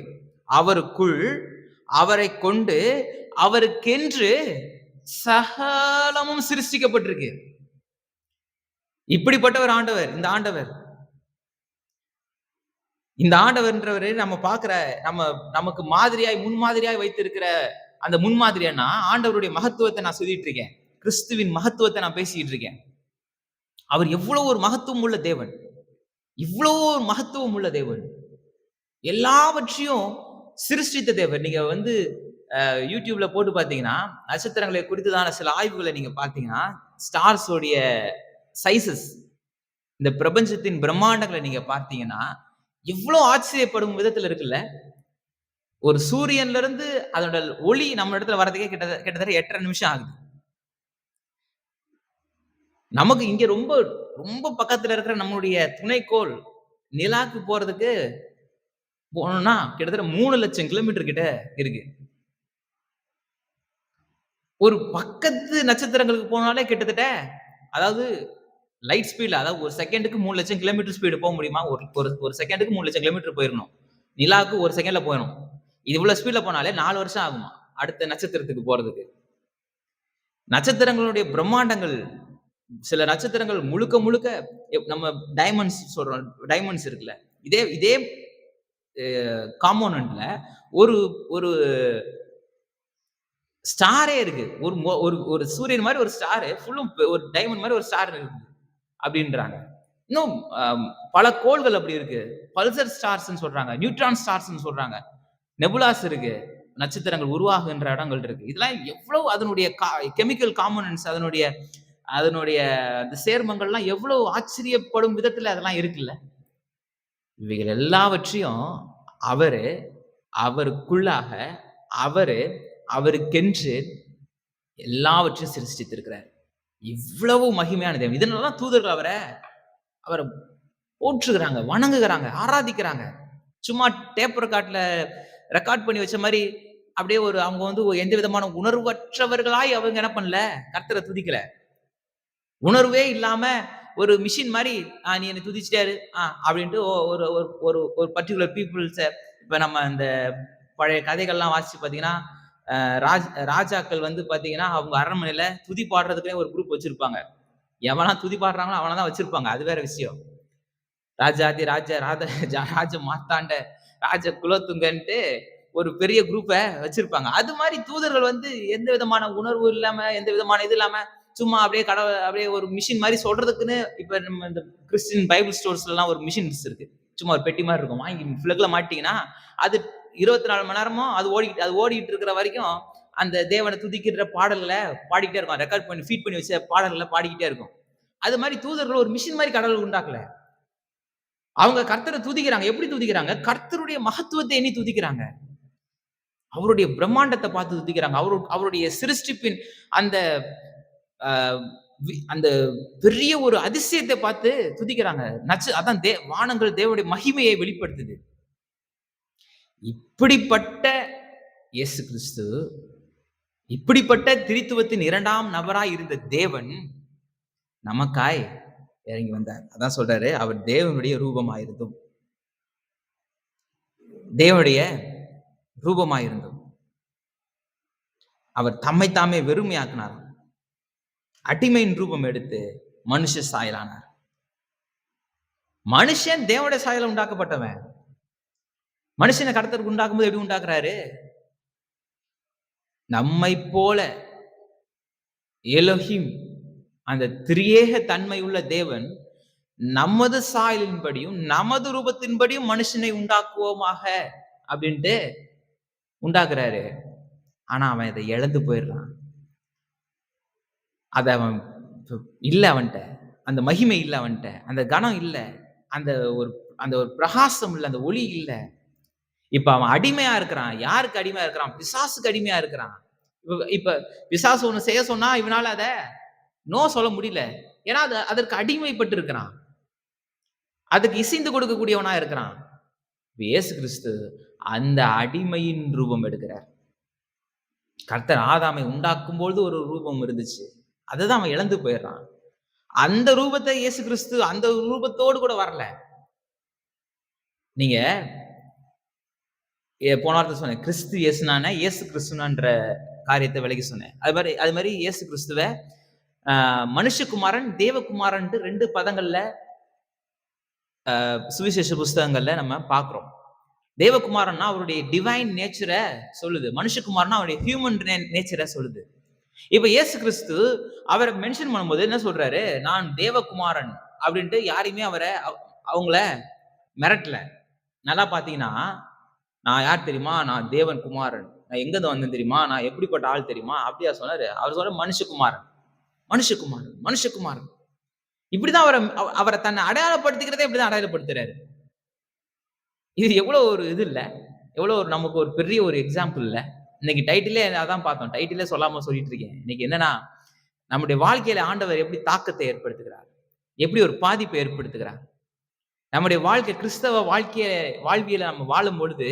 அவருக்குள், அவரை கொண்டு, அவருக்கென்று சகலமும் சிருஷ்டிக்கப்பட்டிருக்கு. இப்படிப்பட்டவர் ஆண்டவர். இந்த ஆண்டவர்ன்றவரு நம்ம பார்க்கிற நமக்கு மாதிரியாய் முன்மாதிரியாய் வைத்திருக்கிற அந்த முன்மாதிரியா ஆண்டவருடைய மகத்துவத்தை நான் சொல்லிட்டு இருக்கேன். கிறிஸ்துவின் மகத்துவத்தை நான் பேசிட்டு இருக்கேன். அவர் எவ்வளவு ஒரு மகத்துவம் உள்ள தேவன். இவ்வளவு ஒரு மகத்துவம் உள்ள தேவன். எல்லாவற்றையும் சிருஷ்டித்த தேவன். நீங்க வந்து யூடியூப்ல போட்டு பாத்தீங்கன்னா நட்சத்திரங்களை குறித்ததான சில ஆய்வுகளை நீங்க பாத்தீங்கன்னா ஸ்டார்ஸ் உடைய சைசஸ், இந்த பிரபஞ்சத்தின் பிரம்மாண்டங்களை நீங்க பார்த்தீங்கன்னா எவ்வளவு ஆச்சரியப்படும் விதத்துல இருக்குல்ல. ஒரு சூரியன்ல இருந்து அதோட ஒளி நம்ம இடத்துல வர்றதுக்கே கிட்டத்தட்ட 8.5 நிமிஷம் ஆகுது. நமக்கு இங்க ரொம்ப ரொம்ப பக்கத்துல இருக்கிற நம்மளுடைய துணைக்கோள் நிலாக்கு போறதுக்கு போனோம்னா கிட்டத்தட்ட 3 லட்சம் கிலோமீட்டர் கிட்ட இருக்கு. ஒரு பக்கத்து நட்சத்திரங்களுக்கு போனாலே கிட்டத்தட்ட, அதாவது லைட் ஸ்பீட்ல, அதாவது ஒரு செகண்டுக்கு 3 லட்சம் கிலோமீட்டர் ஸ்பீடு போக முடியுமா? ஒரு செகண்டுக்கு 3 லட்சம் கிலோமீட்டர் போயிடணும். நிலாவுக்கு ஒரு செகண்ட்ல போயிடும். இவ்வளவு ஸ்பீட்ல போனாலே 4 வருஷம் ஆகுமா அடுத்த நட்சத்திரத்துக்கு போறதுக்கு. நட்சத்திரங்களுடைய பிரம்மாண்டங்கள், சில நட்சத்திரங்கள் முழுக்க முழுக்க நம்ம டைமண்ட்ஸ் இருக்குல்ல, இதே இதே காம்போனன்ட்ல ஒரு ஒரு ஸ்டாரே இருக்கு. ஒரு சூரியன் மாதிரி ஒரு ஸ்டார், ஃபுல்லும் ஒரு டைமண்ட் மாதிரி ஒரு ஸ்டார் இருக்கு அப்படின்றாங்க. இன்னும் பல கோள்கள் அப்படி இருக்கு. பல்சர் ஸ்டார்ஸ் சொல்றாங்க, நியூட்ரான் ஸ்டார்ஸ் சொல்றாங்க, நெபுலாஸ் இருக்கு, நட்சத்திரங்கள் உருவாகுகின்ற இடங்கள் இருக்கு. இதெல்லாம் எவ்வளவு அதனுடைய கெமிக்கல் காம்போனன்ட்ஸ், அதனுடைய அந்த சேர்மங்கள்லாம் எவ்வளவு ஆச்சரியப்படும் விதத்துல அதெல்லாம் இருக்குல்ல. இவைகள் எல்லாவற்றையும் அவருக்குள்ளாக அவருக்கென்று எல்லாவற்றையும் சிருஷ்டித்திருக்கிறார். இவ்வளவு மகிமையான தேவன். இதனாலதான் தூதர்கள் அவரை போற்றுகிறாங்க, வணங்குகிறாங்க, ஆராதிக்கிறாங்க. சும்மா டேப் ரெக்கார்ட் பண்ணி வச்ச மாதிரி அப்படியே அவங்க வந்து எந்த விதமான உணர்வற்றவர்களாய் அவங்க என்ன பண்ணல, கர்த்தரை துதிக்கல. உணர்வே இல்லாம ஒரு மிஷின் மாதிரி நீ என்ன துதிச்சிட்டாரு அப்படின்ட்டு ஒரு பர்டிகுலர் பீப்புள்ஸ, இப்ப நம்ம இந்த பழைய கதைகள்லாம் வாசிச்சு பாத்தீங்கன்னா, ராஜாக்கள் வந்து பாத்தீங்கன்னா அவங்க அரண்மனையில துதி பாடுறதுக்குனே ஒரு குரூப் வச்சிருப்பாங்க. எவனா துதி பாடுறாங்களோ அவனதான் வச்சிருப்பாங்க. அது வேற விஷயம். ராஜாதி ராஜ மாத்தாண்ட ராஜ குலோத்துங்கன்ட்டு ஒரு பெரிய குரூப்ப வச்சிருப்பாங்க. அது மாதிரி தூதர்கள் வந்து எந்த விதமான உணர்வு இல்லாம, எந்த விதமான இது இல்லாம சும்மா அப்படியே ஒரு மிஷின் மாதிரி சொல்றதுக்குன்னு, இப்ப நம்ம இந்த கிறிஸ்டியன் பைபிள் ஸ்டோர்ஸ்ல எல்லாம் ஒரு மிஷின்ஸ் இருக்கு. சும்மா ஒரு பெட்டி மாதிரி இருக்கும். வாங்கி பிளக்ல மாட்டீங்கன்னா அது 24 மணி நேரமும் அது ஓடிட்டு இருக்கிற வரைக்கும் அந்த தேவனை துதிக்கிற பாடல்களை பாடிக்கிட்டே இருக்கும். ரெக்கார்ட் பண்ணி ஃபீட் பண்ணி வச்ச பாடல்களை பாடிக்கிட்டே இருக்கும். அது மாதிரி தூதர்கள் ஒரு மிஷின் மாதிரி கடவுள் உண்டாக்கல. அவங்க கர்த்தரை துதிக்கிறாங்க. எப்படி துதிக்கிறாங்க? கர்த்தருடைய மகத்துவத்தை எண்ணி துதிக்கிறாங்க. அவருடைய பிரம்மாண்டத்தை பார்த்து துதிக்கிறாங்க. அவருடைய சிருஷ்டிப்பின் அந்த பெரிய ஒரு அதிசயத்தை பார்த்து துதிக்கிறாங்க. அதான் வானங்கள் தேவனுடைய மகிமையை வெளிப்படுத்துது. இப்படிப்பட்ட இயேசு கிறிஸ்து, இப்படிப்பட்ட திரித்துவத்தின் 2ஆம் நபராய் இருந்த தேவன் நமக்காய் இறங்கி வந்தார். அதான் சொல்றாரு, அவர் தேவனுடைய ரூபமாயிருந்தும், தேவனுடைய ரூபமாயிருந்தும் அவர் தம்மைத்தாமே வெறுமையாக்கினார். அடிமையின் ரூபம் எடுத்து மனுஷ சாயலானார். மனுஷன் தேவனுடைய சாயல உண்டாக்கப்பட்டவன். மனுஷனை கடத்தருக்கு உண்டாக்கும் போது எப்படி உண்டாக்குறாரு? நம்மை போல எலோஹிம், அந்த திரியேக தன்மை உள்ள தேவன் நமது சாயலின்படியும் நமது ரூபத்தின்படியும் மனுஷனை உண்டாக்குவோமாக அப்படின்ட்டு உண்டாக்குறாரு. ஆனா அவன் இதை இழந்து போயிடுறான். அத அவன் இல்ல, அவன்கிட்ட அந்த மகிமை இல்ல, அவன்கிட்ட அந்த கனம் இல்ல, அந்த ஒரு பிரகாசம் இல்ல, அந்த ஒளி இல்ல. இப்ப அவன் அடிமையா இருக்கிறான். யாருக்கு அடிமையா இருக்கிறான்? பிசாசுக்கு அடிமையா இருக்கிறான். இப்ப பிசாசு ஒண்ணு செய்ய சொன்னா இவனால அத நோ சொல்ல முடியல. ஏன்னா அதற்கு அடிமைப்பட்டு இருக்கிறான். அதுக்கு இசைந்து கொடுக்கக்கூடியவனா இருக்கிறான். இயேசு கிறிஸ்து அந்த அடிமையின் ரூபம் எடுக்கிறார். கர்த்தர் ஆதாமை உண்டாக்கும் பொழுது ஒரு ரூபம் இருந்துச்சு, அதுதான் அவன் இழந்து போயிடுறான். அந்த ரூபத்தை இயேசு கிறிஸ்து அந்த ரூபத்தோடு கூட வரல. நீங்க போன வாரத்தை சொன்ன கிறிஸ்து இயேசுனான இயேசு கிறிஸ்துனான்ற காரியத்தை விலகி சொன்னேன். அது மாதிரி இயேசு கிறிஸ்துவ மனுஷகுமாரன், தேவகுமாரன் 2 பதங்கள்ல சுவிசேஷ புஸ்தகங்கள்ல நம்ம பார்க்கிறோம். தேவகுமாரன்னா அவருடைய டிவைன் நேச்சரை சொல்லுது. மனுஷகுமாரன்னா அவருடைய ஹியூமன் நேச்சரை சொல்லுது. இப்ப இயேசு கிறிஸ்து அவரை மென்ஷன் பண்ணும்போது என்ன சொல்றாரு? நான் தேவகுமாரன் அப்படின்ட்டு யாரையுமே அவங்கள மிரட்டல. நல்லா பாத்தீங்கன்னா, நான் யார் தெரியுமா? நான் தேவன் குமாரன். நான் எங்க இருந்து வந்தேன் தெரியுமா? நான் எப்படிப்பட்ட ஆள் தெரியுமா? அப்படியா சொன்னாரு? அவர் சொல்ற மனுஷகுமாரன், மனுஷகுமாரன், மனுஷகுமாரன். இப்படிதான் அவரை தன்னை அடையாளப்படுத்திக்கிறதே இப்படிதான் அடையாளப்படுத்துறாரு. இது எவ்வளவு ஒரு இது இல்ல? எவ்வளவு ஒரு நமக்கு ஒரு பெரிய ஒரு எக்ஸாம்பிள் இல்ல? இன்னைக்கு டைட்டிலே அதான் பார்த்தோம். டைட்டிலே சொல்லாம சொல்லிட்டு இருக்கேன். இன்னைக்கு என்னன்னா, நம்முடைய வாழ்க்கையில ஆண்டவர் எப்படி தாக்கத்தை ஏற்படுத்துகிறார்? எப்படி ஒரு பாதிப்பை ஏற்படுத்துகிறார்? நம்முடைய வாழ்க்கை கிறிஸ்தவ வாழ்வியல நம்ம வாழும் பொழுது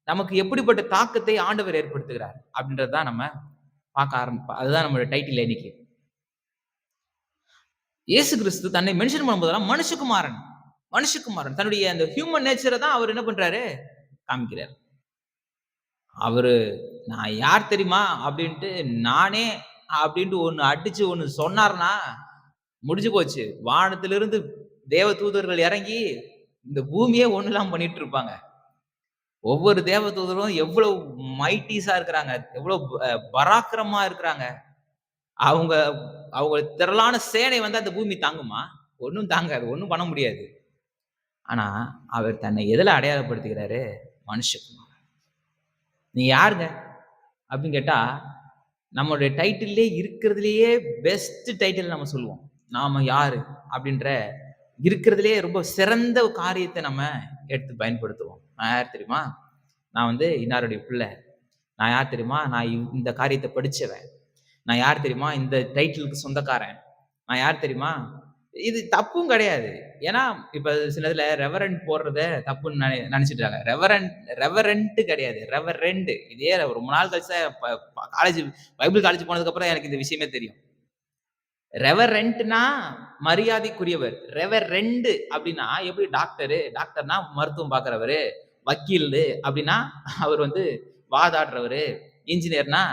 நமக்கு எப்படிப்பட்ட தாக்கத்தை ஆண்டவர் ஏற்படுத்துகிறார் அப்படின்றதான் நம்ம பார்க்க ஆரம்பிப்போம். அதுதான் நம்மளுடைய டைட்டில் இன்னைக்கு. இயேசு கிறிஸ்து தன்னை மென்ஷன் பண்ணும்போதெல்லாம் மனுஷகுமாரன், மனுஷகுமாரன் தன்னுடைய அந்த ஹியூமன் நேச்சரை தான் அவர் என்ன பண்றாரு? காமிக்கிறார். அவரு நான் யார் தெரியுமா? அப்படின்ட்டு நானே அப்படின்ட்டு ஒண்ணு அடிச்சு ஒண்ணு சொன்னார்னா முடிஞ்சு போச்சு. வானத்திலிருந்து தேவ தூதர்கள் இறங்கி இந்த பூமியே ஒண்ணுலாம் பண்ணிட்டு இருப்பாங்க. ஒவ்வொரு தேவ தூதரும் எவ்வளவு மைட்டிஸா இருக்கிறாங்க, எவ்வளவு பராக்கிரமா இருக்கிறாங்க. அவங்க அவங்க திரளான சேனை வந்து அந்த பூமி தாங்குமா? ஒண்ணும் தாங்காது, ஒண்ணும் பண்ண முடியாது. ஆனா அவர் தன்னை எதுல அடையாளப்படுத்துகிறாரு? மனுஷகுமாரன். நீ யாருங்க அப்படின்னு கேட்டா, நம்மளுடைய டைட்டிலே இருக்கிறதுலயே பெஸ்ட் டைட்டில் நம்ம சொல்லுவோம். நாம யாரு அப்படின்ற இருக்கிறதுலயே ரொம்ப சிறந்த காரியத்தை நம்ம எடுத்து பயன்படுத்துவோம். நான் யார் தெரியுமா? நான் வந்து இன்னாருடைய பிள்ளை. நான் யார் தெரியுமா? நான் இந்த காரியத்தை படிச்சவன். நான் யார் தெரியுமா? இந்த டைட்டிலுக்கு சொந்தக்காரன். நான் யார் தெரியுமா? இது தப்பும் கிடையாது. ஏன்னா இப்ப சிலதுல ரெவரண்ட் போடுறத தப்புன்னு நினைச்சிட்டாங்க. ரெவரண்ட் கிடையாது, ரெவரெண்ட். இதே ரொம்ப நாள் கழிச்சு காலேஜ் பைபிள் காலேஜ் போனதுக்கு அப்புறம் எனக்கு இந்த விஷயமே தெரியும். ரெவரெண்ட்னா மரியாதைக்குரியவர். ரெவரெண்ட் அப்படின்னா எப்படி டாக்டர்னா மருத்துவம் பார்க்கிறவரு, வக்கீல் அப்படின்னா அவர் வந்து வாதாடுறவரு, இன்ஜினியர்னா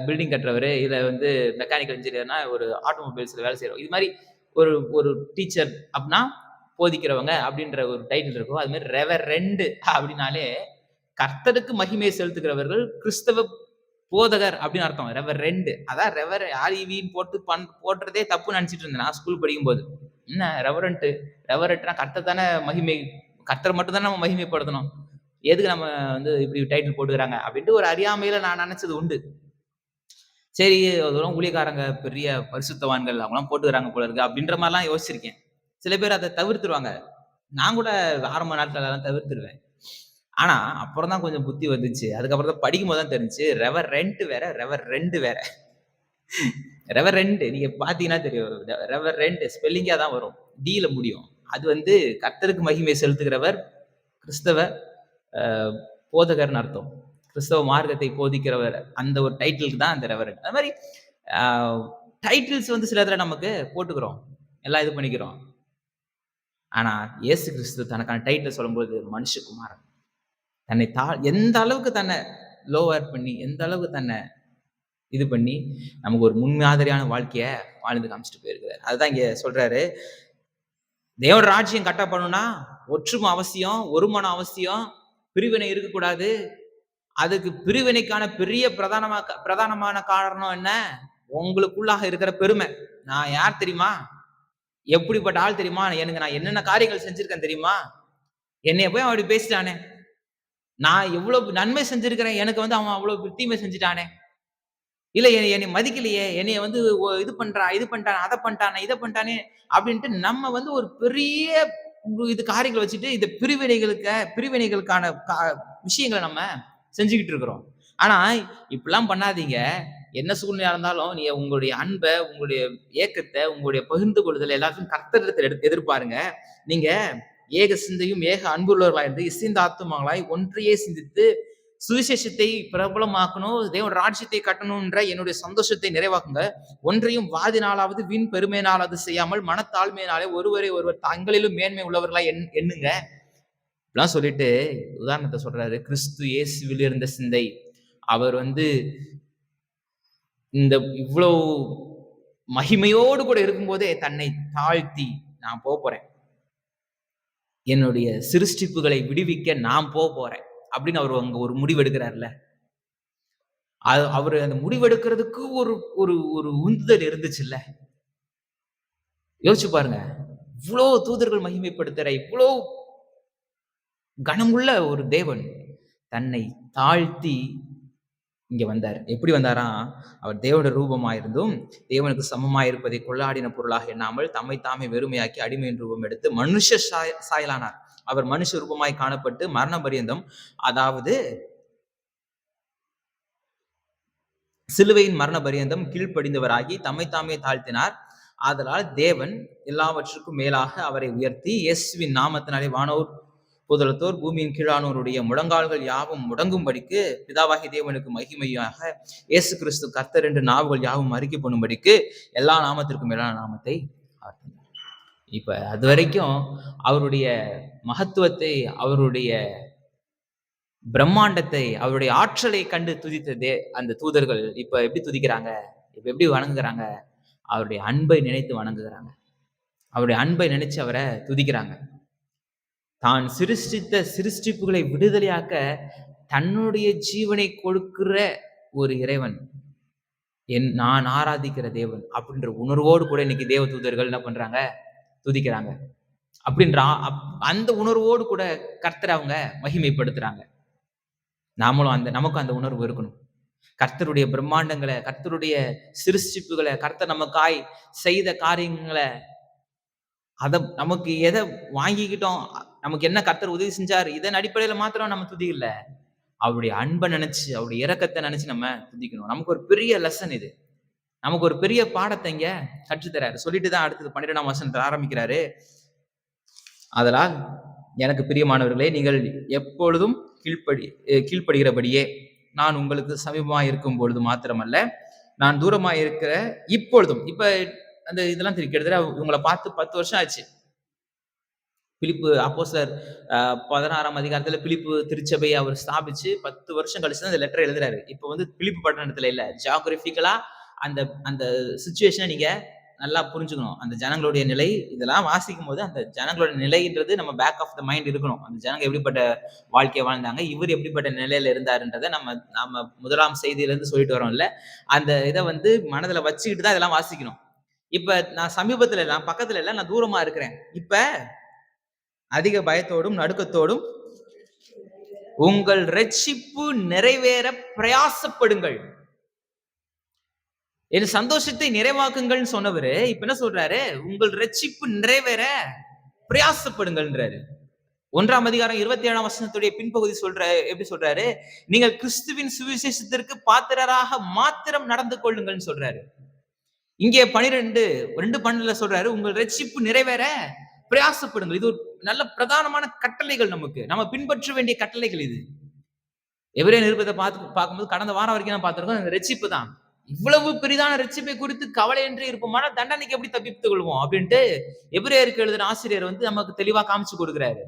பில்டிங் கட்டுறவரு, இல்ல வந்து மெக்கானிக்கல் இன்ஜினியர்னா ஒரு ஆட்டோமொபைல்ஸ்ல வேலை செய்யறவர். இது மாதிரி ஒரு ஒரு டீச்சர் அப்படின்னா போதிக்கிறவங்க அப்படின்ற ஒரு டைட்டில் இருக்கும். அது மாதிரி ரெவரெண்ட் அப்படின்னாலே கர்த்தருக்கு மகிமையை செலுத்துகிறவர்கள், கிறிஸ்தவ போதகர் அப்படின்னு அர்த்தம். ரெவரெண்ட். அதான் ஆர்இவின்னு போட்டுறதே தப்பு நினைச்சிட்டு இருந்தேன் நான் ஸ்கூல் படிக்கும்போது. என்ன ரெவரண்ட்னா கர்த்தர் தானே கர்த்தர் மட்டும் தானே நம்ம மகிமைப்படுத்தணும். எதுக்கு நம்ம வந்து இப்படி டைட்டில் போட்டுக்கிறாங்க அப்படின்ட்டு ஒரு அறியாமையில நான் நினைச்சது உண்டு. சரி, அதெல்லாம் ஊழியக்காரங்க பெரிய பரிசுத்தவான்கள் அவங்களாம் போட்டுக்கிறாங்க போல இருக்கு அப்படின்ற மாதிரிலாம் யோசிச்சிருக்கேன். சில பேர் அதை தவிர்த்துருவாங்க. நான் கூட ஆரம்ப நாட்கள் அதெல்லாம் தவிர்த்துருவேன். ஆனா அப்புறம் தான் கொஞ்சம் புத்தி வந்துச்சு. அதுக்கப்புறம் தான் படிக்கும்போது தான் தெரிஞ்சுச்சு. ரெவரெண்ட் வேற, ரெவரெண்ட் வேற. ரெவரெண்ட் நீங்க பாத்தீங்கன்னா தெரியும். ரெவரெண்ட் ஸ்பெல்லிங்கா தான் வரும். டி-ல முடியும். அது வந்து கர்த்தருக்கு மகிமை செலுத்துகிறவர், கிறிஸ்தவ போதகர்னு அர்த்தம். கிறிஸ்தவ மார்க்கத்தை போதிக்கிறவர். அந்த ஒரு டைட்டிலுக்கு தான் அந்த ரெவரெண்ட். அது மாதிரி டைட்டில்ஸ் வந்து சில இதுல நமக்கு போட்டுக்கிறோம். எல்லாம் இது பண்ணிக்கிறோம். ஆனா இயேசு கிறிஸ்து தனக்கான டைட்டில் சொல்லும்போது மனுஷகுமாரன். தன்னை எந்த அளவுக்கு தன்னை லோவர் பண்ணி, எந்த அளவுக்கு தன்னை இது பண்ணி நமக்கு ஒரு முன்மாதிரியான வாழ்க்கைய வாழ்ந்து காமிச்சிட்டு போயிருக்கிறார். அதுதான் இங்க சொல்றாரு. தேவ ராஜ்யம் கட்டப்படணும்னா ஒற்றுமை அவசியம், ஒருமனம் அவசியம், பிரிவினை இருக்கக்கூடாது. அதுக்கு பிரிவினைக்கான பெரிய பிரதானமான காரணம் என்ன? உங்களுக்குள்ளாக இருக்கிற பெருமை. நான் யார் தெரியுமா? எப்படிப்பட்ட ஆள் தெரியுமா? எனக்கு நான் என்னென்ன காரியங்கள் செஞ்சிருக்கேன் தெரியுமா? என்னைய போய் அப்படி பேசிட்டானே, நான் எவ்வளவு நன்மை செஞ்சிருக்கிறேன், எனக்கு வந்து அவன் அவ்வளவு தீமை செஞ்சுட்டானே, இல்ல என்னை மதிக்கலையே, என்னைய வந்து இது பண்ணிட்டான், அதை பண்ணிட்டானே, இதை பண்ணிட்டானே அப்படின்ட்டு நம்ம வந்து ஒரு பெரிய இது காரியங்களை வச்சுட்டு இந்த பிரிவினைகளுக்கான விஷயங்களை நம்ம செஞ்சுக்கிட்டு இருக்கிறோம். ஆனா இப்படிலாம் பண்ணாதீங்க. என்ன சூழ்நிலையா இருந்தாலும் நீங்க உங்களுடைய அன்பை, உங்களுடைய ஏக்கத்தை, உங்களுடைய பகிர்ந்து கொள்ளுதல் எல்லாத்தையும் கர்த்தரிடத்தில் எதிர்பாருங்க. நீங்க ஏக சிந்தையும் ஏக அன்புள்ளவர்களாய் இருந்து இசைந்த ஆத்துமாக்களாய் ஒன்றையே சிந்தித்து சுவிசேஷத்தை பிரபலமாக்கணும், தேவன் ராஜ்யத்தை கட்டணும்ன்ற என்னுடைய சந்தோஷத்தை நிறைவாக்குங்க. ஒன்றையும் வாதினாலாவது வீண் பெருமையினாலாவது செய்யாமல் மனத்தாழ்மையினாலே ஒருவரை ஒருவர் தங்களிலும் மேன்மை உள்ளவர்களாய் எண்ணுங்க. இப்படிலாம் சொல்லிட்டு உதாரணத்தை சொல்றாரு. கிறிஸ்து இயேசுவில் இருந்த சிந்தை அவர் இந்த இவ்வளவு மகிமையோடு கூட இருக்கும்போதே தன்னை தாழ்த்தி, நான் போறேன், என்னுடைய சிருஷ்டிப்புகளை விடுவிக்க நான் போறேன் அப்படின்னு அவர் அங்க ஒரு முடிவு எடுக்கிறார்ல. அவரு அந்த முடிவெடுக்கிறதுக்கு ஒரு ஒரு ஒரு உந்துதல் இருந்துச்சுல்ல. யோசிச்சு பாருங்க. இவ்வளவு தூதர்கள் மகிமைப்படுத்துற இவ்வளவு கனமுள்ள ஒரு தேவன் தன்னை தாழ்த்தி இங்க வந்தார். எப்படி வந்தாராம்? அவர் தேவனுடைய ரூபமாயிருந்தும் தேவனுக்கு சமமாயிருப்பதை கொள்ளாடின பொருளாக எண்ணாமல் தம்மை தாமே வெறுமையாக்கி அடிமையின் ரூபம் எடுத்து மனுஷ சாயலானார். அவர் மனுஷ ரூபமாய் காணப்பட்டு மரண பரியந்தம், அதாவது சிலுவையின் மரண பரியந்தம் கீழ்ப்படிந்தவராகி தம்மை தாமே தாழ்த்தினார். ஆதலால் தேவன் எல்லாவற்றுக்கும் மேலாக அவரை உயர்த்தி இயேசுவின் நாமத்தினாலே வானோர் பூதலத்தோர் பூமியின் கீழானோருடைய முழங்கால்கள் யாவும் முடங்கும்படிக்கு பிதாவாகி தேவனுக்கு மகிமையாக இயேசு கிறிஸ்து கர்த்தர் என்று நாவுகள் யாவும் அறிக்கை பண்ணும்படிக்கு எல்லா நாமத்திற்கும் மேலான நாமத்தை ஆர்த்தினார். இப்ப அது வரைக்கும் அவருடைய மகத்துவத்தை, அவருடைய பிரம்மாண்டத்தை, அவருடைய ஆற்றலை கண்டு துதித்ததே அந்த தூதர்கள் இப்ப எப்படி துதிக்கிறாங்க? இப்ப எப்படி வணங்குகிறாங்க? அவருடைய அன்பை நினைத்து வணங்குகிறாங்க. அவருடைய அன்பை நினைச்சு அவரை துதிக்கிறாங்க. தான் சிருஷ்டித்த சிருஷ்டிப்புகளை விடுதலையாக்க தன்னுடைய ஜீவனை கொடுக்கிற ஒரு இறைவன், நான் ஆராதிக்கிற தேவன் அப்படின்ற உணர்வோடு கூட இன்னைக்கு தேவ தூதர்கள் என்ன பண்றாங்க? துதிக்கிறாங்க. அப்படின்ற அந்த உணர்வோடு கூட கர்த்தரை அவங்க மகிமைப்படுத்துறாங்க. நமக்கும் அந்த உணர்வு இருக்கணும். கர்த்தருடைய பிரம்மாண்டங்களை, கர்த்தருடைய சிருஷ்டிப்புகளை, கர்த்தர் நமக்காய் செய்த காரியங்களை, நமக்கு எதை வாங்கிக்கிட்டோம், நமக்கு என்ன கர்த்தர் உதவி செஞ்சாரு, இதன் அடிப்படையில மாத்திரம் நம்ம துதி இல்ல, அவருடைய அன்பை நினைச்சு, அவருடைய இரக்கத்தை நினைச்சு நம்ம துதிக்கணும். நமக்கு ஒரு பெரிய லெசன் இது. நமக்கு ஒரு பெரிய பாடத்தை இங்க கற்றுத்தராரு. சொல்லிட்டுதான் அடுத்தது 12ஆம் வசனத்தை ஆரம்பிக்கிறாரு. அதனால் எனக்கு பிரியமானவர்களே, நீங்கள் எப்பொழுதும் கீழ்ப்படுகிறபடியே நான் உங்களுக்கு சமீபமா இருக்கும் பொழுது மாத்திரமல்ல, நான் தூரமா இருக்கிற இப்பொழுதும். இப்ப அந்த இதெல்லாம் கிட்டத்தட்ட உங்களை பார்த்து 10 வருஷம் ஆச்சு. பிலிப்பு அப்போஸ்தலர் 16ஆம் அதிகாரத்துல பிலிப்பு திருச்சபையை அவர் ஸ்தாபிச்சு 10 வருஷம் கழிச்சு தான் அந்த லெட்டர் எழுதுறாரு. இப்ப பிலிப்பு பட்டணத்துல இல்ல, ஜியோகிராபிக்கலா அந்த அந்த சிச்சுவேஷனை நீங்க நல்லா புரிஞ்சுக்கணும். அந்த ஜனங்களுடைய நிலை, இதெல்லாம் வாசிக்கும் போது அந்த ஜனங்களோட நிலைன்றது நம்ம பேக் ஆஃப் த மைண்ட் இருக்கணும். அந்த ஜனங்க எப்படிப்பட்ட வாழ்க்கையை வாழ்ந்தாங்க, இவர் எப்படிப்பட்ட நிலையில இருந்தாருன்றதை நம்ம முதலாம் செய்தியில இருந்து சொல்லிட்டு வரோம் இல்ல, அந்த இதை மனதுல வச்சுக்கிட்டு தான் இதெல்லாம் வாசிக்கணும். இப்ப நான் சமீபத்துல இல்ல, நான் பக்கத்துல இல்ல, நான் தூரமா இருக்கிறேன். இப்ப அதிக பயத்தோடும் நடுக்கத்தோடும் உங்கள் ரட்சிப்பு நிறைவேற பிரயாசப்படுங்கள், என் சந்தோஷத்தை நிறைவாக்குங்கள்னு சொன்னவரு இப்ப என்ன சொல்றாரு? உங்கள் ரட்சிப்பு நிறைவேற பிரயாசப்படுங்கள்ன்றாரு. 1ஆம் அதிகாரம் 27ஆம் வசனத்துடைய பின்பகுதி எப்படி சொல்றாரு? நீங்கள் கிறிஸ்துவின் சுவிசேஷத்திற்கு பாத்திரராக மாத்திரம் நடந்து கொள்ளுங்கள்னு சொல்றாரு. இங்கே 2:12 சொல்றாரு, உங்கள் ரட்சிப்பு நிறைவேற பிரயாசப்படுங்கள். இது ஒரு நல்ல பிரதானமான கட்டளைகள், நமக்கு நம்ம பின்பற்ற வேண்டிய கட்டளைகள் இது. எபிரேய நிருபத்தை பார்க்கும்போது கடந்த வாரம் வரைக்கும் நான் பார்த்திருக்கோம், அந்த ரட்சிப்பு தான். இவ்வளவு பெரிதான ரட்சிப்பை குறித்து கவலையின்றி இருப்போமான தண்டனைக்கு எப்படி தப்பித்துக் கொள்வோம் அப்படின்ட்டு எபிரேயருக்கு எழுதின ஆசிரியர் நமக்கு தெளிவா காமிச்சு கொடுக்கிறாரு.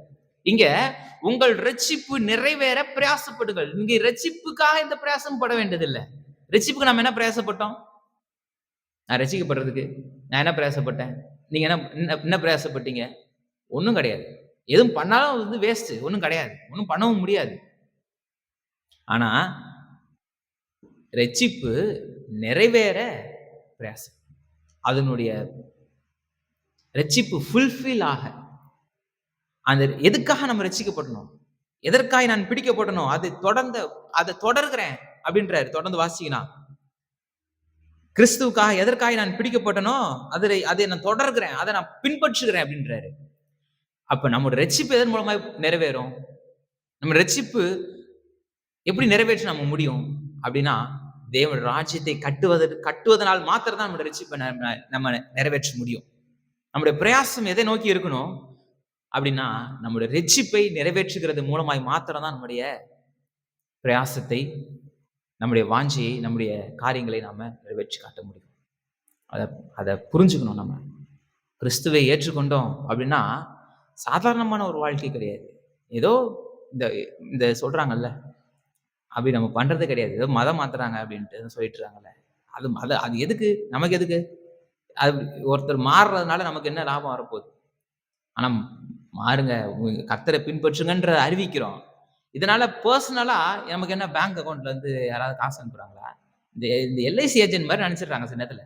இங்க உங்கள் ரட்சிப்பு நிறைவேற பிரயாசப்படுங்கள். இங்க ரட்சிப்புக்காக இந்த பிரயாசம் பட வேண்டியதில்லை. ரட்சிப்புக்கு நம்ம என்ன பிரயாசப்பட்டோம்? நான் ரட்சிக்கப்படுறதுக்கு நான் என்ன பிரயாசப்பட்டேன்? நீங்க என்ன பிரயாசப்பட்டீங்க? ஒண்ணும் கிடையாது. எதுவும் பண்ணாலும் வேஸ்ட், ஒண்ணும் கிடையாது, ஒண்ணும் பண்ணவும் முடியாது. ஆனா ரட்சிப்பு நிறைவேற பிரயாசம், அதனுடைய ரட்சிப்பு ஃபுல்ஃபில் ஆக, அந்த எதுக்காக நம்ம ரட்சிக்கப்படணும், எதற்காக நான் பிடிக்கப்படணும், அதை தொடர்கிறேன் அப்படின்றாரு. தொடர்ந்து வாசிக்கணும். கிறிஸ்துவுக்காக எதற்காக நான் பிடிக்கப்பட்டனோ அதை நான் தொடர்கிறேன், அதை நான் பின்பற்றுகிறேன் அப்படின்றாரு. அப்ப நம்மளோட ரட்சிப்பு எதன் மூலமா நிறைவேறும்? நம்ம ரட்சிப்பு எப்படி நிறைவேற்ற நம்ம முடியும் அப்படின்னா, தேவனுடைய ராஜ்யத்தை கட்டுவதனால் மாத்திரம் தான் நம்முடைய ரட்சிப்பை நம்ம நிறைவேற்ற முடியும். நம்முடைய பிரயாசம் எதை நோக்கி இருக்கணும் அப்படின்னா, நம்முடைய ரட்சிப்பை நிறைவேற்றுகிறது மூலமாய் மாத்திரம் தான் நம்முடைய பிரயாசத்தை, நம்முடைய வாஞ்சியை, நம்முடைய காரியங்களை நாம நிறைவேற்றி காட்ட முடியும். அதை புரிஞ்சுக்கணும். நம்ம கிறிஸ்துவை ஏற்றுக்கொண்டோம் அப்படின்னா சாதாரணமான ஒரு வாழ்க்கை கிடையாது. ஏதோ இந்த சொல்றாங்கல்ல, அப்படி நம்ம பண்றது கிடையாது. ஏதோ மதம் மாத்துறாங்க அப்படின்ட்டு சொல்லிட்டு இருக்காங்கல்ல. அது அது அது எதுக்கு? நமக்கு எதுக்கு? அது ஒருத்தர் மாறுறதுனால நமக்கு என்ன லாபம் வரப்போகுது? ஆனா மாறுங்க, கர்த்தரை பின்பற்றுங்கன்ற அறிவிக்கிறோம். இதனால பெர்சனலா நமக்கு என்ன பேங்க் அக்கவுண்ட்ல இருந்து யாராவது காசு அனுப்புறாங்களா? இந்த இந்த எல்ஐசி ஏஜென்ட் மாரி நெனச்சுடுறாங்க சில நேரத்துல.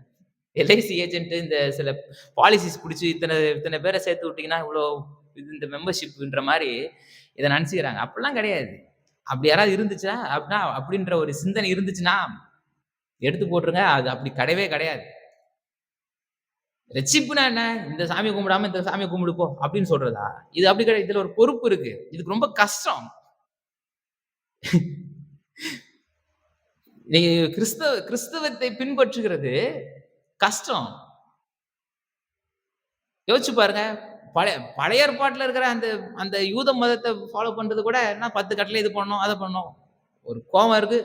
எல்ஐசி ஏஜென்ட் இந்த சில பாலிசிஸ் புடிச்சு இத்தன இத்தன பேர சேர்த்து விட்டீங்கன்னா, இவ்ளோ இந்த மெம்பர்ஷிப்ன்ற மாரி இத நெனச்சுக்கிறாங்க. அப்படிலாம் கிடையாது. அப்படி யாராவது இருந்துச்சா அப்படின்னா அப்படின்ற ஒரு சிந்தனை இருந்துச்சுன்னா, எடுத்து போட்டுருங்க. அது அப்படி கிடையவே கிடையாது. ரட்சிப்புனா என்ன? இந்த சாமிய கும்பிடாம இந்த சாமிய கும்பிடு போ அப்படின்னு சொல்றதா? இது அப்படி கிடையாது. இதுல ஒரு பொறுப்பு இருக்கு. இதுக்கு ரொம்ப கஷ்டம். நீங்க கிறிஸ்தவத்தை பின்பற்றுகிறது கஷ்டம். யோசிச்சு பாருங்க. பழைய ஏற்பாட்டுல இருக்கிற அந்த அந்த யூத மதத்த ஃபாலோ பண்றது கூட என்ன 10 கட்டளை இது பண்ணணும், அத பண்ணணும். ஒரு கோவம் இருக்கு,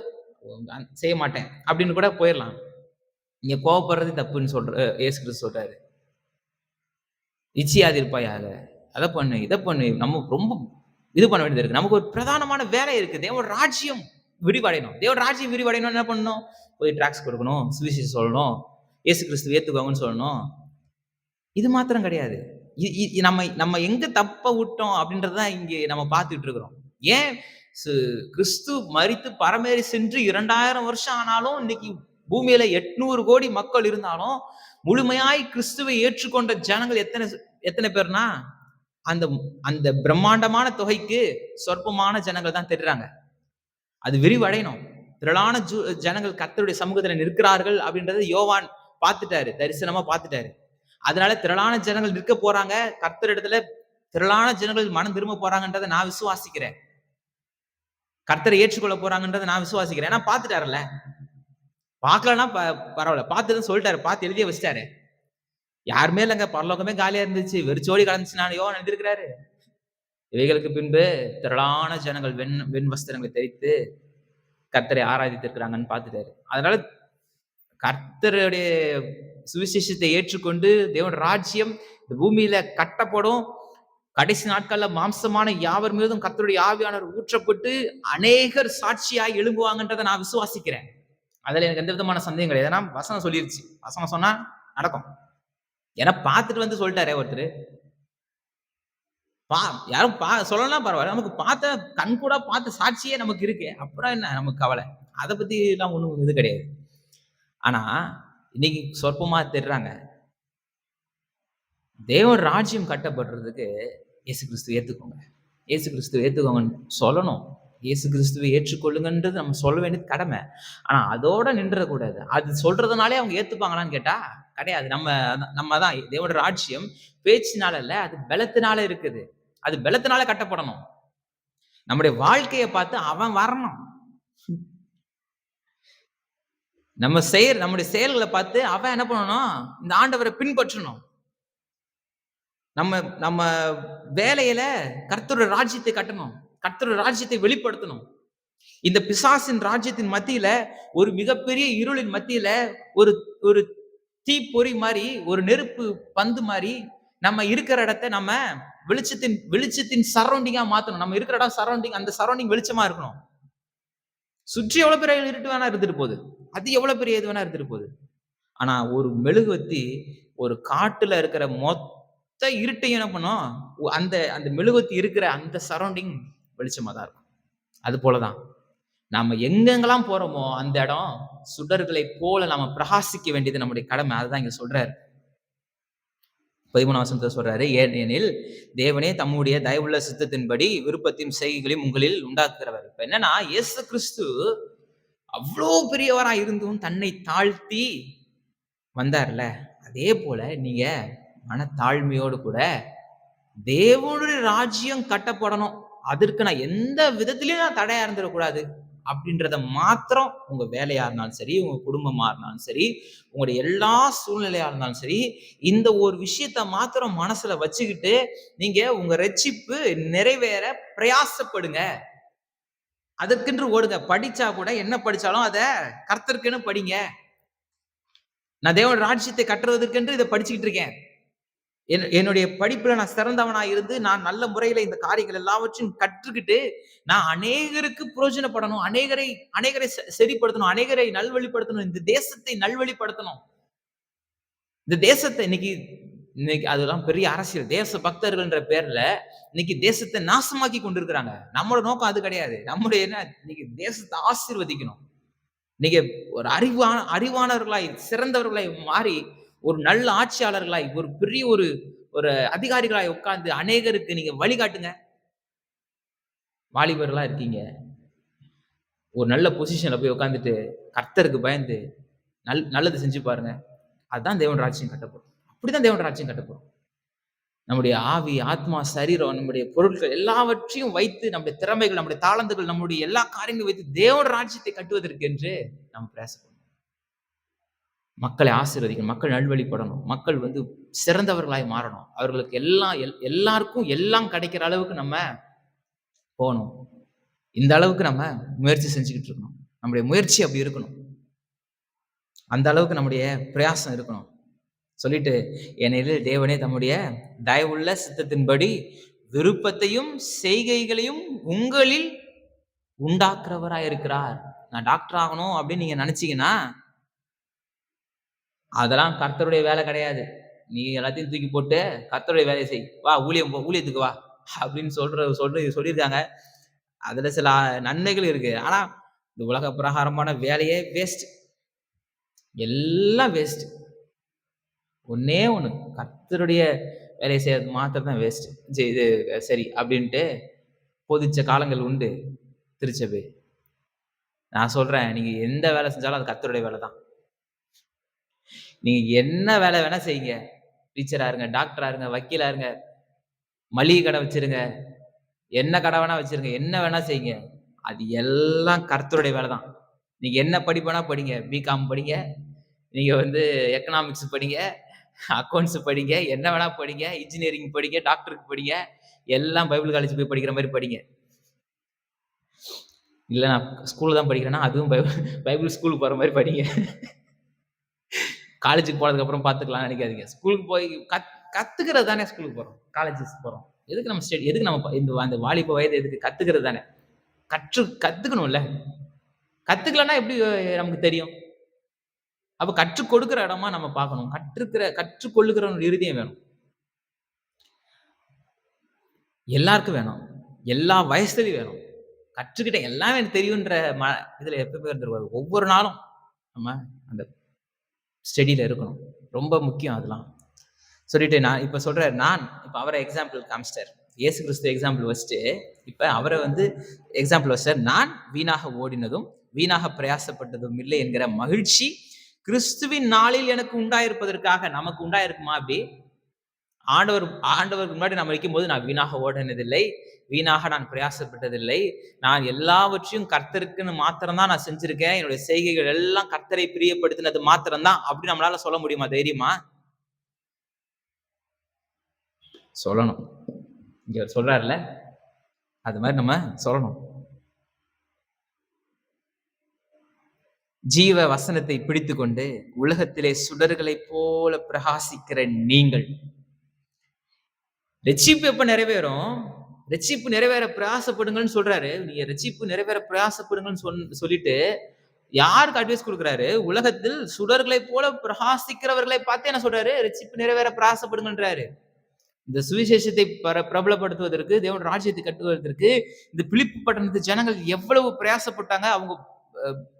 செய்ய மாட்டேன் அப்படின்னு கூட போயிரலாம். நீங்க கோவப்படுறது தப்புன்னு இயேசு கிறிஸ்து சொல்றாரு. இச்சியாதிருப்பாயாக. அத பண்ணு, இத பண்ணு. நம்ம ரொம்ப இது பண்ண வேண்டியது இருக்கு. நமக்கு ஒரு பிரதானமான வேலை இருக்கு. தேவ ராஜ்யம் விரிவடையணும். தேவ ராஜ்யம் விரிவடையணும்னா என்ன பண்ணணும்? போய் டாக்ஸ் குடுக்கணும், சுவிசேஷம் சொல்லணும், இயேசு கிறிஸ்துவ ஏத்துக்கோங்கன்னு சொல்லணும். இது மாத்திரம் கிடையாது. இ இ நம்ம நம்ம எங்க தப்ப விட்டோம் அப்படின்றத தான் இங்க நம்ம பார்த்துட்டு இருக்கிறோம். ஏன் சு கிறிஸ்து மரித்து பரமேறி சென்று 2000 வருஷம் ஆனாலும் இன்னைக்கு பூமியில 800 கோடி மக்கள் இருந்தாலும் முழுமையாய் கிறிஸ்துவை ஏற்றுக்கொண்ட ஜனங்கள் எத்தனை பேர்னா அந்த அந்த பிரம்மாண்டமான தொகைக்கு சொற்பமான ஜனங்கள் தான் தெரிறாங்க. அது விரிவடையணும். திரளான ஜனங்கள் கர்த்தருடைய சமூகத்துல நிற்கிறார்கள் அப்படின்றத யோவான் பார்த்துட்டாரு, தரிசனமா பார்த்துட்டாரு. அதனால திரளான ஜனங்கள் நிற்க போறாங்க. கர்த்தரிடத்துல திரளான ஜனங்கள் மனம் திரும்ப போறாங்கன்றத நான் விசுவாசிக்கிறேன். கர்த்தரை ஏற்றுக்கொள்ள போறாங்கன்றத நான் விசுவாசிக்கிறேன். ஏன்னா பார்த்துட்டாருல்ல. பார்க்கலன்னா பரவாயில்ல. பார்த்துன்னு சொல்லிட்டாரு. பார்த்து எழுதியே வச்சுட்டாரு. யாருமே இல்லங்க. பரலோகமே காலியா இருந்துச்சு. வெறிச்சோடி கடந்துச்சுன்னு யோவான் எழுதியிருக்கிறாரு. இவைகளுக்கு பின்பு திரளான ஜனங்கள் வெண் வஸ்திரங்களை தரித்து கர்த்தரை ஆராதித்திருக்கிறாங்கன்னு பார்த்துட்டாரு. அதனால கர்த்தருடைய சுவிசேஷத்தை ஏற்றுக்கொண்டு தேவன் ராஜ்யம் இந்த பூமியில கட்டப்படும். கடைசி நாட்கள்ல மாம்சமான யாவர் மீதும் கர்த்தருடைய ஆவியானவர் ஊற்றப்பட்டு அநேகர் சாட்சியாய் எழும்புவாங்கன்றதை நான் விசுவாசிக்கிறேன். அதுல எனக்கு எந்த விதமான சந்தேகம் கிடையாது. ஏன்னா வசனம் சொல்லிருச்சு. வசனம் சொன்னா நடக்கும். ஏன்னா பார்த்துட்டு வந்து சொல்லிட்டாரே ஒருத்தர். யாரும் சொல்லலாம் பரவாயில்ல. நமக்கு பார்த்த கண் கூட பார்த்த சாட்சியே நமக்கு இருக்கு. அப்புறம் என்ன நமக்கு கவலை? அதை பத்தி எல்லாம் ஒண்ணும் இது கிடையாது. ஆனா இன்னைக்கு சொற்பமா தெரிறாங்க. தேவன் ராஜ்யம் கட்டப்படுறதுக்கு இயேசு கிறிஸ்துவை ஏத்துக்கோங்க. இயேசு கிறிஸ்துவை ஏத்துக்கோங்கன்னு சொல்லணும். இயேசு கிறிஸ்துவை ஏற்றுக்கொள்ளுங்கன்றது நம்ம சொல்ல வேண்டியது கடமை. ஆனா அதோட நின்றக்கூடாது. அது சொல்றதுனாலே அவங்க ஏத்துப்பாங்களான்னு கேட்டா கிடையாது. நம்ம தான் தேவனோட ராஜ்யம் பேச்சினால இல்ல, அது பலத்தினால இருக்குது. அது பலத்தினால கட்டப்படணும். நம்முடைய வாழ்க்கையை பார்த்து அவன் வரணும். நம்முடைய செயல்களை பார்த்து அவன் என்ன பண்ணணும்? இந்த ஆண்டவரை பின்பற்றணும். நம்ம வேலையில கர்த்தருடைய ராஜ்யத்தை கட்டணும். கர்த்தருடைய ராஜ்யத்தை வெளிப்படுத்தணும். இந்த பிசாசின் ராஜ்யத்தின் மத்தியில ஒரு மிகப்பெரிய இருளின் மத்தியில ஒரு ஒரு தீப்பொறி மாதிரி, ஒரு நெருப்பு பந்து மாதிரி நம்ம இருக்கிற இடத்தை நம்ம வெளிச்சத்தின் சரௌண்டிங்கா மாத்தணும். நம்ம இருக்கிற இடம் அந்த சரௌண்டிங் வெளிச்சமா இருக்கணும். சுற்றி எவ்வளவு பெரிய இருட்டு வேணா இருந்துட்டு போகுது. அது எவ்வளவு பெரிய இது வேணா இருந்துட்டு போகுது. ஆனா ஒரு மெழுகுவத்தி ஒரு காட்டுல இருக்கிற மொத்த இருட்டையும் என்ன பண்ணும்? அந்த அந்த மெழுகுவத்தி இருக்கிற அந்த சரௌண்டிங் வெளிச்சமா தான் இருக்கும். அது போலதான் நாம எங்கெங்கெல்லாம் போறோமோ அந்த இடம் சுடர்களை போல நாம பிரகாசிக்க வேண்டியது நம்முடைய கடமை. அதுதான் இங்க சொல்றாரு. 13 வசனத்துல சொல்றாரு, ஏனெனில் தேவனே தம்முடைய தயவுள்ள சித்தத்தின்படி விருப்பத்தின் செய்கைகளையும் உங்களில் உண்டாக்குகிறவர். இப்ப என்னன்னா இயேசு கிறிஸ்து அவ்வளோ பெரியவரா இருந்தும் தன்னை தாழ்த்தி வந்தார்ல, அதே போல நீங்க மனத்தாழ்மையோடு கூட தேவனுடைய ராஜ்யம் கட்டப்படணும். அதற்கு நான் எந்த விதத்திலயும் நான் தடையா இருந்துடக்கூடாது அப்படின்றத மாத்திரம் உங்க வேலையா இருந்தாலும் சரி, உங்க குடும்பமா இருந்தாலும் சரி, உங்களுடைய எல்லா சூழ்நிலையா இருந்தாலும் சரி, இந்த ஒரு விஷயத்த மாத்திரம் மனசுல வச்சுக்கிட்டு நீங்க உங்க ரட்சிப்பு நிறைவேற பிரயாசப்படுங்க. அதற்கென்று ஓடுங்க. படிச்சா கூட என்ன படிச்சாலும் அத கர்த்தருக்குன்னு படிங்க. நான் தேவன் ராஜ்யத்தை கட்டுறதுக்கென்று இதை படிச்சுக்கிட்டு இருக்கேன். என்னுடைய படிப்புல நான் சிறந்தவனா இருந்து நான் நல்ல முறையில இந்த காரியங்கள் எல்லாவற்றையும் கற்றுக்கிட்டு நான் அநேகருக்கு பிரயோஜனப்படணும், அநேகரை அநேகரை சரிப்படுத்தணும், அநேகரை நல்வழிப்படுத்தணும், இந்த தேசத்தை நல்வழிப்படுத்தணும். இந்த தேசத்தை இன்னைக்கு இன்னைக்கு அதெல்லாம் பெரிய அரசியல் தேச பக்தர்கள்ன்ற பேர்ல இன்னைக்கு தேசத்தை நாசமாக்கி கொண்டிருக்கிறாங்க. நம்மளோட நோக்கம் அது கிடையாது. நம்முடைய என்ன இன்னைக்கு தேசத்தை ஆசீர்வதிக்கணும். நீங்க ஒரு அறிவானவர்களாய் சிறந்தவர்களாய் மாறி ஒரு நல்ல ஆட்சியாளர்களாய் ஒரு பெரிய ஒரு ஒரு அதிகாரிகளாய் உட்கார்ந்து அநேகருக்கு நீங்க வழிகாட்டுங்க. வாலிபர்களா இருக்கீங்க. ஒரு நல்ல பொசிஷன்ல போய் உட்கார்ந்துட்டு கர்த்தருக்கு பயந்து நல்லது செஞ்சு பாருங்க. அதுதான் தேவன் ராஜ்யம் கட்டப்படும். அப்படிதான் தேவன் ராஜ்யம் கட்டப்படும். நம்முடைய ஆவி, ஆத்மா, சரீரம், நம்முடைய பொருட்கள் எல்லாவற்றையும் வைத்து நம்முடைய திறமைகள், நம்முடைய தாளந்துகள், நம்முடைய எல்லா காரியங்களும் வைத்து தேவன் ராஜ்யத்தை கட்டுவதற்கு என்று நாம் பிரயாசப்படணும். மக்களை ஆசீர்வதிக்கணும், மக்கள் நல்வழிப்படணும், மக்கள் சிறந்தவர்களாய் மாறணும். அவர்களுக்கு எல்லாருக்கும் எல்லாம் கிடைக்கிற அளவுக்கு நம்ம போகணும். இந்த அளவுக்கு நம்ம முயற்சி செஞ்சுக்கிட்டு இருக்கணும். நம்முடைய முயற்சி அப்படி இருக்கணும். அந்த அளவுக்கு நம்முடைய பிரயாசம் இருக்கணும். சொல்லிட்டு ஏனெனில் தேவனே தம்முடைய தயவுள்ள சித்தத்தின்படி விருப்பத்தையும் செய்கைகளையும் உங்களில் உண்டாக்குறவராய் இருக்கிறார். நான் டாக்டர் ஆகணும் அப்படின்னு நீங்க நினைச்சீங்கன்னா அதெல்லாம் கர்த்தருடைய வேலை கிடையாது. நீ எல்லாத்தையும் தூக்கி போட்டு கர்த்தருடைய வேலையை செய், வா ஊழியத்துக்கு வா அப்படின்னு சொல்லியிருக்காங்க. அதுல சில நன்மைகள் இருக்கு. ஆனா இந்த உலக பிரகாரமான வேலையே வேஸ்ட், எல்லாம் வேஸ்ட். ஒன்னே ஒண்ணு கர்த்தருடைய வேலையை செய்யறது மாத்திரம் தான் வேஸ்ட். இது சரி அப்படின்ட்டு போதிச்ச காலங்கள் உண்டு திருச்சபை. நான் சொல்றேன், நீங்க எந்த வேலை செஞ்சாலும் அது கர்த்தருடைய வேலை தான். நீங்க என்ன வேலை வேணா செய்யுங்க. டீச்சரா இருங்க, டாக்டரா இருங்க, வக்கீலா இருங்க, மளிகை கடை வச்சிருங்க, என்ன கடை வேணா வச்சிருங்க, என்ன வேணா செய்யுங்க. அது எல்லாம் கர்த்தருடைய வேலை தான். நீங்க என்ன படிப்பு வேணா படிங்க, பிகாம் படிங்க, நீங்க எக்கனாமிக்ஸ் படிங்க, அக்கௌண்ட்ஸ் படிங்க, என்ன வேணா படிங்க, இன்ஜினியரிங் படிங்க, டாக்டருக்கு படிங்க, எல்லாம் பைபிள் காலேஜ் போய் படிக்கிற மாதிரி படிங்க. இல்ல நான் ஸ்கூல்ல தான் படிக்கிறேன்னா அதுவும் பைபிள் ஸ்கூலுக்கு போற மாதிரி படிங்க. காலேஜுக்கு போனதுக்கு அப்புறம் பார்த்துக்கலாம் நினைக்காதீங்க. ஸ்கூலுக்கு போய் கத்துக்கிறது தானே ஸ்கூலுக்கு போறோம், காலேஜஸ் போறோம். எதுக்கு நம்ம அந்த வாலிப வயது எதுக்கு? கத்துக்கிறது தானே. கத்துக்கணும்ல. கத்துக்கலன்னா எப்படி நமக்கு தெரியும்? அப்ப கற்றுக் கொடுக்கிற இடமா நம்ம பார்க்கணும். கற்றுக்கொள்ளுகிற ஒரு இருதயம் வேணும். எல்லாருக்கும் வேணும். எல்லா வயசுலயும் வேணும். கற்றுக்கிட்ட எல்லாம் எனக்கு தெரியுன்ற இதுல எப்ப இருந்துருவாரு. ஒவ்வொரு நாளும் நம்ம அந்த ஸ்டடியில இருக்கணும். ரொம்ப முக்கியம் அதெல்லாம். சொல்லிட்டு நான் இப்ப சொல்றாரு, நான் இப்ப அவரை எக்ஸாம்பிள் காமிச்சிட்டார். இயேசு கிறிஸ்து எக்ஸாம்பிள் வச்சுட்டு இப்ப அவரை எக்ஸாம்பிள் வச்சார். நான் வீணாக ஓடினதும் வீணாக பிரயாசப்பட்டதும் இல்லை என்கிற மகிழ்ச்சி கிறிஸ்துவின் நாளில் எனக்கு உண்டாயிருப்பதற்காக நமக்கு உண்டாயிருக்குமா? அப்படி ஆண்டவருக்கு முன்னாடி நம்ம வைக்கும் போது நான் வீணாக ஓடினதில்லை, வீணாக நான் பிரயாசப்பட்டதில்லை, நான் எல்லாவற்றையும் கர்த்தருக்குன்னு மாத்திரம்தான் நான் செஞ்சிருக்கேன், என்னுடைய செய்கைகள் எல்லாம் கர்த்தரை பிரியப்படுத்தினது மாத்திரம்தான் அப்படி நம்மளால சொல்ல முடியுமா? தைரியமா சொல்லணும். இங்க சொல்றாருல, அது மாதிரி நம்ம சொல்லணும். ஜீவ வசனத்தை பிடித்துக்கொண்டு உலகத்திலே சுடர்களை போல பிரகாசிக்கிற நீங்கள், ரட்சிப்பு எப்ப நிறைவேறும்? ரட்சிப்பு நிறைவேற பிரயாசப்படுங்கன்னு சொல்றாரு. நீங்க ரட்சிப்பு நிறைவேற பிரயாசப்படுங்கன்னு சொல்லிட்டு யாருக்கு அட்வைஸ் கொடுக்குறாரு? உலகத்தில் சுடர்களை போல பிரகாசிக்கிறவர்களை பார்த்து என்ன சொல்றாரு? ரட்சிப்பு நிறைவேற பிரயாசப்படுங்கன்றாரு. இந்த சுவிசேஷத்தை பிரபலப்படுத்துவதற்கு, தேவன் ராஜ்யத்தை கட்டுவதற்கு இந்த பிலிப்பு பட்டணத்து ஜனங்கள் எவ்வளவு பிரயாசப்பட்டாங்க. அவங்க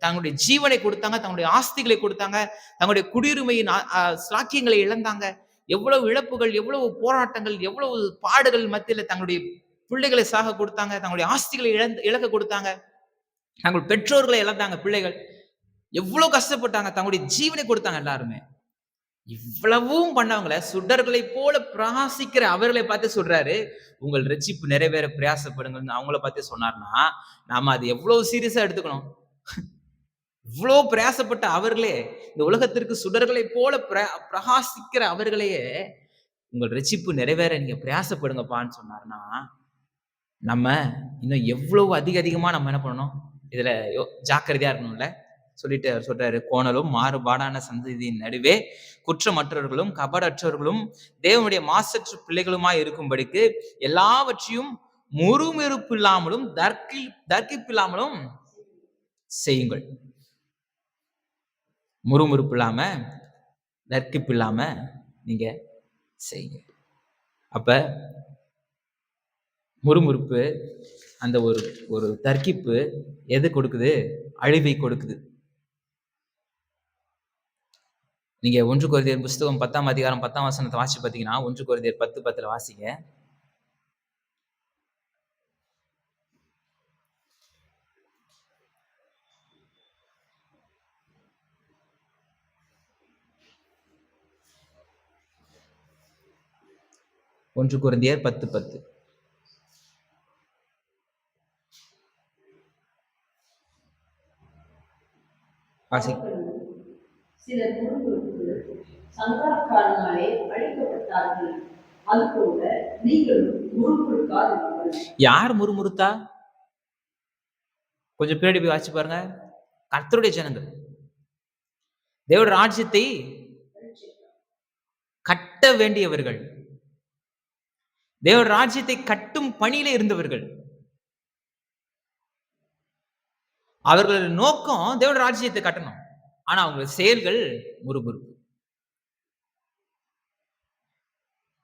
தங்களுடைய ஜீவனை கொடுத்தாங்க, தங்களுடைய ஆஸ்திகளை கொடுத்தாங்க, தங்களுடைய குடியுரிமையின் ஸ்லாக்கியங்களை இழந்தாங்க. எவ்வளவு இழப்புகள், எவ்வளவு போராட்டங்கள், எவ்வளவு பாடுகள் மத்தியில தங்களுடைய பிள்ளைகளை சாக கொடுத்தாங்க, தங்களுடைய ஆஸ்திகளை இழக்க கொடுத்தாங்க, தங்கள் பெற்றோர்களை இழந்தாங்க. பிள்ளைகள் எவ்வளவு கஷ்டப்பட்டாங்க, தங்களுடைய ஜீவனை கொடுத்தாங்க. எல்லாருமே இவ்வளவும் பண்ணவங்கள சுடர்களை போல பிரகாசிக்கிற அவர்களை பார்த்து சொல்றாரு, உங்கள் ரட்சிப்பு நிறைவேற பிரயாசப்படுங்கன்னு அவங்கள பார்த்து சொன்னார்னா நாம அது எவ்வளவு சீரியஸா எடுத்துக்கணும். இவ்வளவு பிரயாசப்பட்ட அவர்களே, இந்த உலகத்திற்கு சுடர்களை போல பிரகாசிக்கிற அவர்களையே உங்கள் ரட்சிப்பு நிறைவேற நீங்க பிரயாசப்படுங்கப்பான்னு சொன்னார்னா நம்ம இன்னும் எவ்வளவு அதிகமா நம்ம என்ன பண்ணணும்? இதுல ஜாக்கிரதையா இருக்கணும்ல. சொல்லிட்டு அவர் சொல்றாரு, கோணலும் மாறுபாடான சந்ததியின் நடுவே குற்றமற்றவர்களும் கபடற்றவர்களும் தேவனுடைய மாசற்ற பிள்ளைகளுமாய் இருக்கும்படிக்கு எல்லாவற்றையும் முறுமுறுப்பில்லாமலும் தர்க்கிப்பில்லாமலும் செய்யுங்கள். முறுமுறுப்பு இல்லாம தர்க்கிப்பு இல்லாம நீங்க செய்யுங்க. அப்ப முறுமுறுப்பு, அந்த ஒரு ஒரு தர்க்கிப்பு எது கொடுக்குது? அழிவை கொடுக்குது. நீங்க 1 கொரிந்தியர் புஸ்தகம் 10ஆம் அதிகாரம் 10ஆம் வசனத்தை வாசிச்சு பார்த்தீங்கன்னா, 1 கொரிந்தியர் 10:10 வாசிங்க. 1 கொரிந்தியர் 10:10. வாசி. சிலர் முறுமுறுப்பு சங்காரக்காரனாலே அழிக்கப்பட்டார்கள். அதுபோல நீங்களும் முறுமுறுக்காதிருங்கள். யார் முறுமுறுத்தா? கொஞ்சம் பின்னாடி போய் வாசிச்சு பாருங்க. கர்த்தருடைய ஜனங்கள் தேவனுடைய ராஜ்யத்தை கட்ட வேண்டியவர்கள், தேவனுடைய ராஜ்யத்தை கட்டும் பணியிலே இருந்தவர்கள். அவர்களோட நோக்கம் தேவனுடைய ராஜ்யத்தை கட்டணும். ஆனா அவங்க செயல்கள் முறுமுறுப்பு.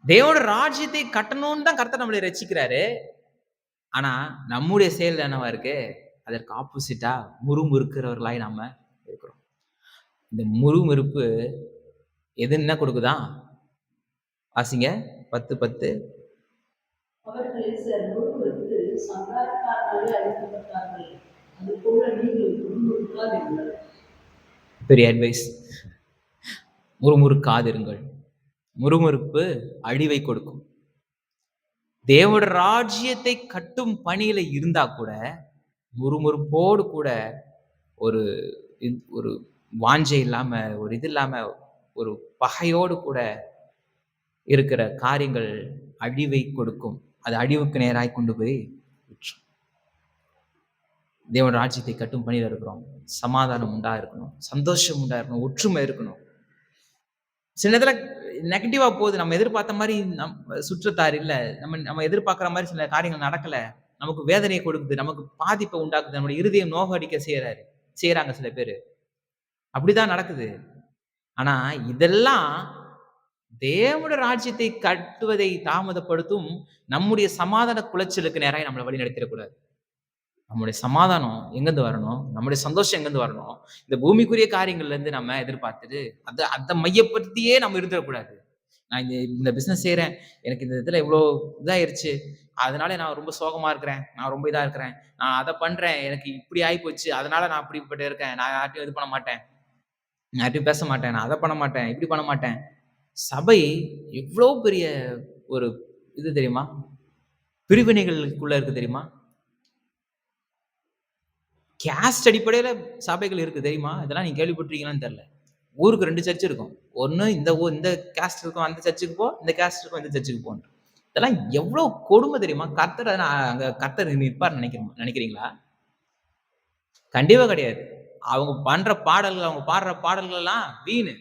தேவனுடைய ராஜ்யத்தை கட்டணும்னு தான் கர்த்தர் நம்மளை ரட்சிக்கிறாரு. ஆனா நம்முடைய செயல் என்னவா இருக்கு? அதற்கு ஆப்போசிட்டா முறுமுறுக்கிறவர்களாய் நாம இருக்கிறோம். இந்த முறுமுறுப்பு எது என்ன கொடுக்குதா? வாசிங்க 10:10. அவர்களில் சிலர் முறுமுறுத்து சங்காரக்காரனாலே அழிக்கப்பட்டார்கள். அதுபோல நீங்கள் முறுமுறுக்காதிருங்கள். பெரிய அட்வைஸ். முறுமுறுக்காதிருங்கள். முறுமுறுப்பு அழிவை கொடுக்கும். தேவனுடைய ராஜ்யத்தை கட்டும் பணியில இருந்தா கூட முறுமுறுப்போடு கூட ஒரு ஒரு வாஞ்சை இல்லாம, ஒரு இது இல்லாம, ஒரு பகையோடு கூட இருக்கிற காரியங்கள் அழிவை கொடுக்கும். அது அழிவுக்கு நேராய் கொண்டு போய் விட்டுரும். தேவனுடைய ராஜ்யத்தை கட்டும் பணியில இருக்கிறோம். சமாதானம் உண்டா இருக்கணும், சந்தோஷம் உண்டா இருக்கணும், ஒற்றுமை இருக்கணும். சில நேரத்துல நெகட்டிவா போகுது. நம்ம எதிர்பார்த்த மாதிரி சுற்றத்தார் இல்ல, நம்ம எதிர்பார்க்கிற மாதிரி சில காரியங்கள் நடக்கல, நமக்கு வேதனையை கொடுக்குது, நமக்கு பாதிப்பை உண்டாக்குது, நம்முடைய இருதயம் நோகடிக்க செய்யறாங்க சில பேரு. அப்படிதான் நடக்குது. ஆனா இதெல்லாம் தேவனுடைய ராஜ்யத்தை கட்டுவதை தாமதப்படுத்தும். நம்முடைய சமாதான குலைச்சலுக்கு நேராக நம்மளை வழி நடத்திடக்கூடாது. நம்முடைய சமாதானம் எங்கிருந்து வரணும், நம்முடைய சந்தோஷம் எங்கிருந்து வரணும், இந்த பூமிக்குரிய காரியங்கள்ல இருந்து நம்ம எதிர்பார்த்துட்டு அதை மையப்படுத்தியே நம்ம இருந்துடக்கூடாது. நான் இந்த பிசினஸ் செய்யறேன், எனக்கு இந்த இதுல இவ்வளோ இதாயிருச்சு, அதனால நான் ரொம்ப சோகமா இருக்கிறேன், நான் ரொம்ப இதா இருக்கிறேன், நான் அதை பண்றேன், எனக்கு இப்படி ஆகி போச்சு, அதனால நான் அப்படிப்பட்டு இருக்கேன், நான் யார்ட்டையும் இது பண்ண மாட்டேன், யார்ட்டையும் பேச மாட்டேன், நான் அதை பண்ண மாட்டேன், இப்படி பண்ண மாட்டேன். சபை எவ்வளோ பெரிய ஒரு இது தெரியுமா? பிரிவினைகளுக்குள்ள இருக்கு தெரியுமா? கேஸ்ட் அடிப்படையில சபைகள் இருக்கு தெரியுமா? இதெல்லாம் நீங்க கேள்விப்பட்டிருக்கீங்களான்னு தெரியல. ஊருக்கு 2 சர்ச் இருக்கும். ஒண்ணு இந்த கேஸ்ட் இருக்கும் அந்த சர்ச்சுக்கு போ, இந்த கேஸ்ட் இருக்கும் இந்த சர்ச்சுக்கு போ. இதெல்லாம் எவ்வளவு கொடுமை தெரியுமா? அங்க கர்த்தர் நிற்பார் நினைக்கிறீங்களா? கண்டிப்பா கிடையாது. அவங்க பண்ற பாடல்கள், அவங்க பாடுற பாடல்கள் எல்லாம் வீணு.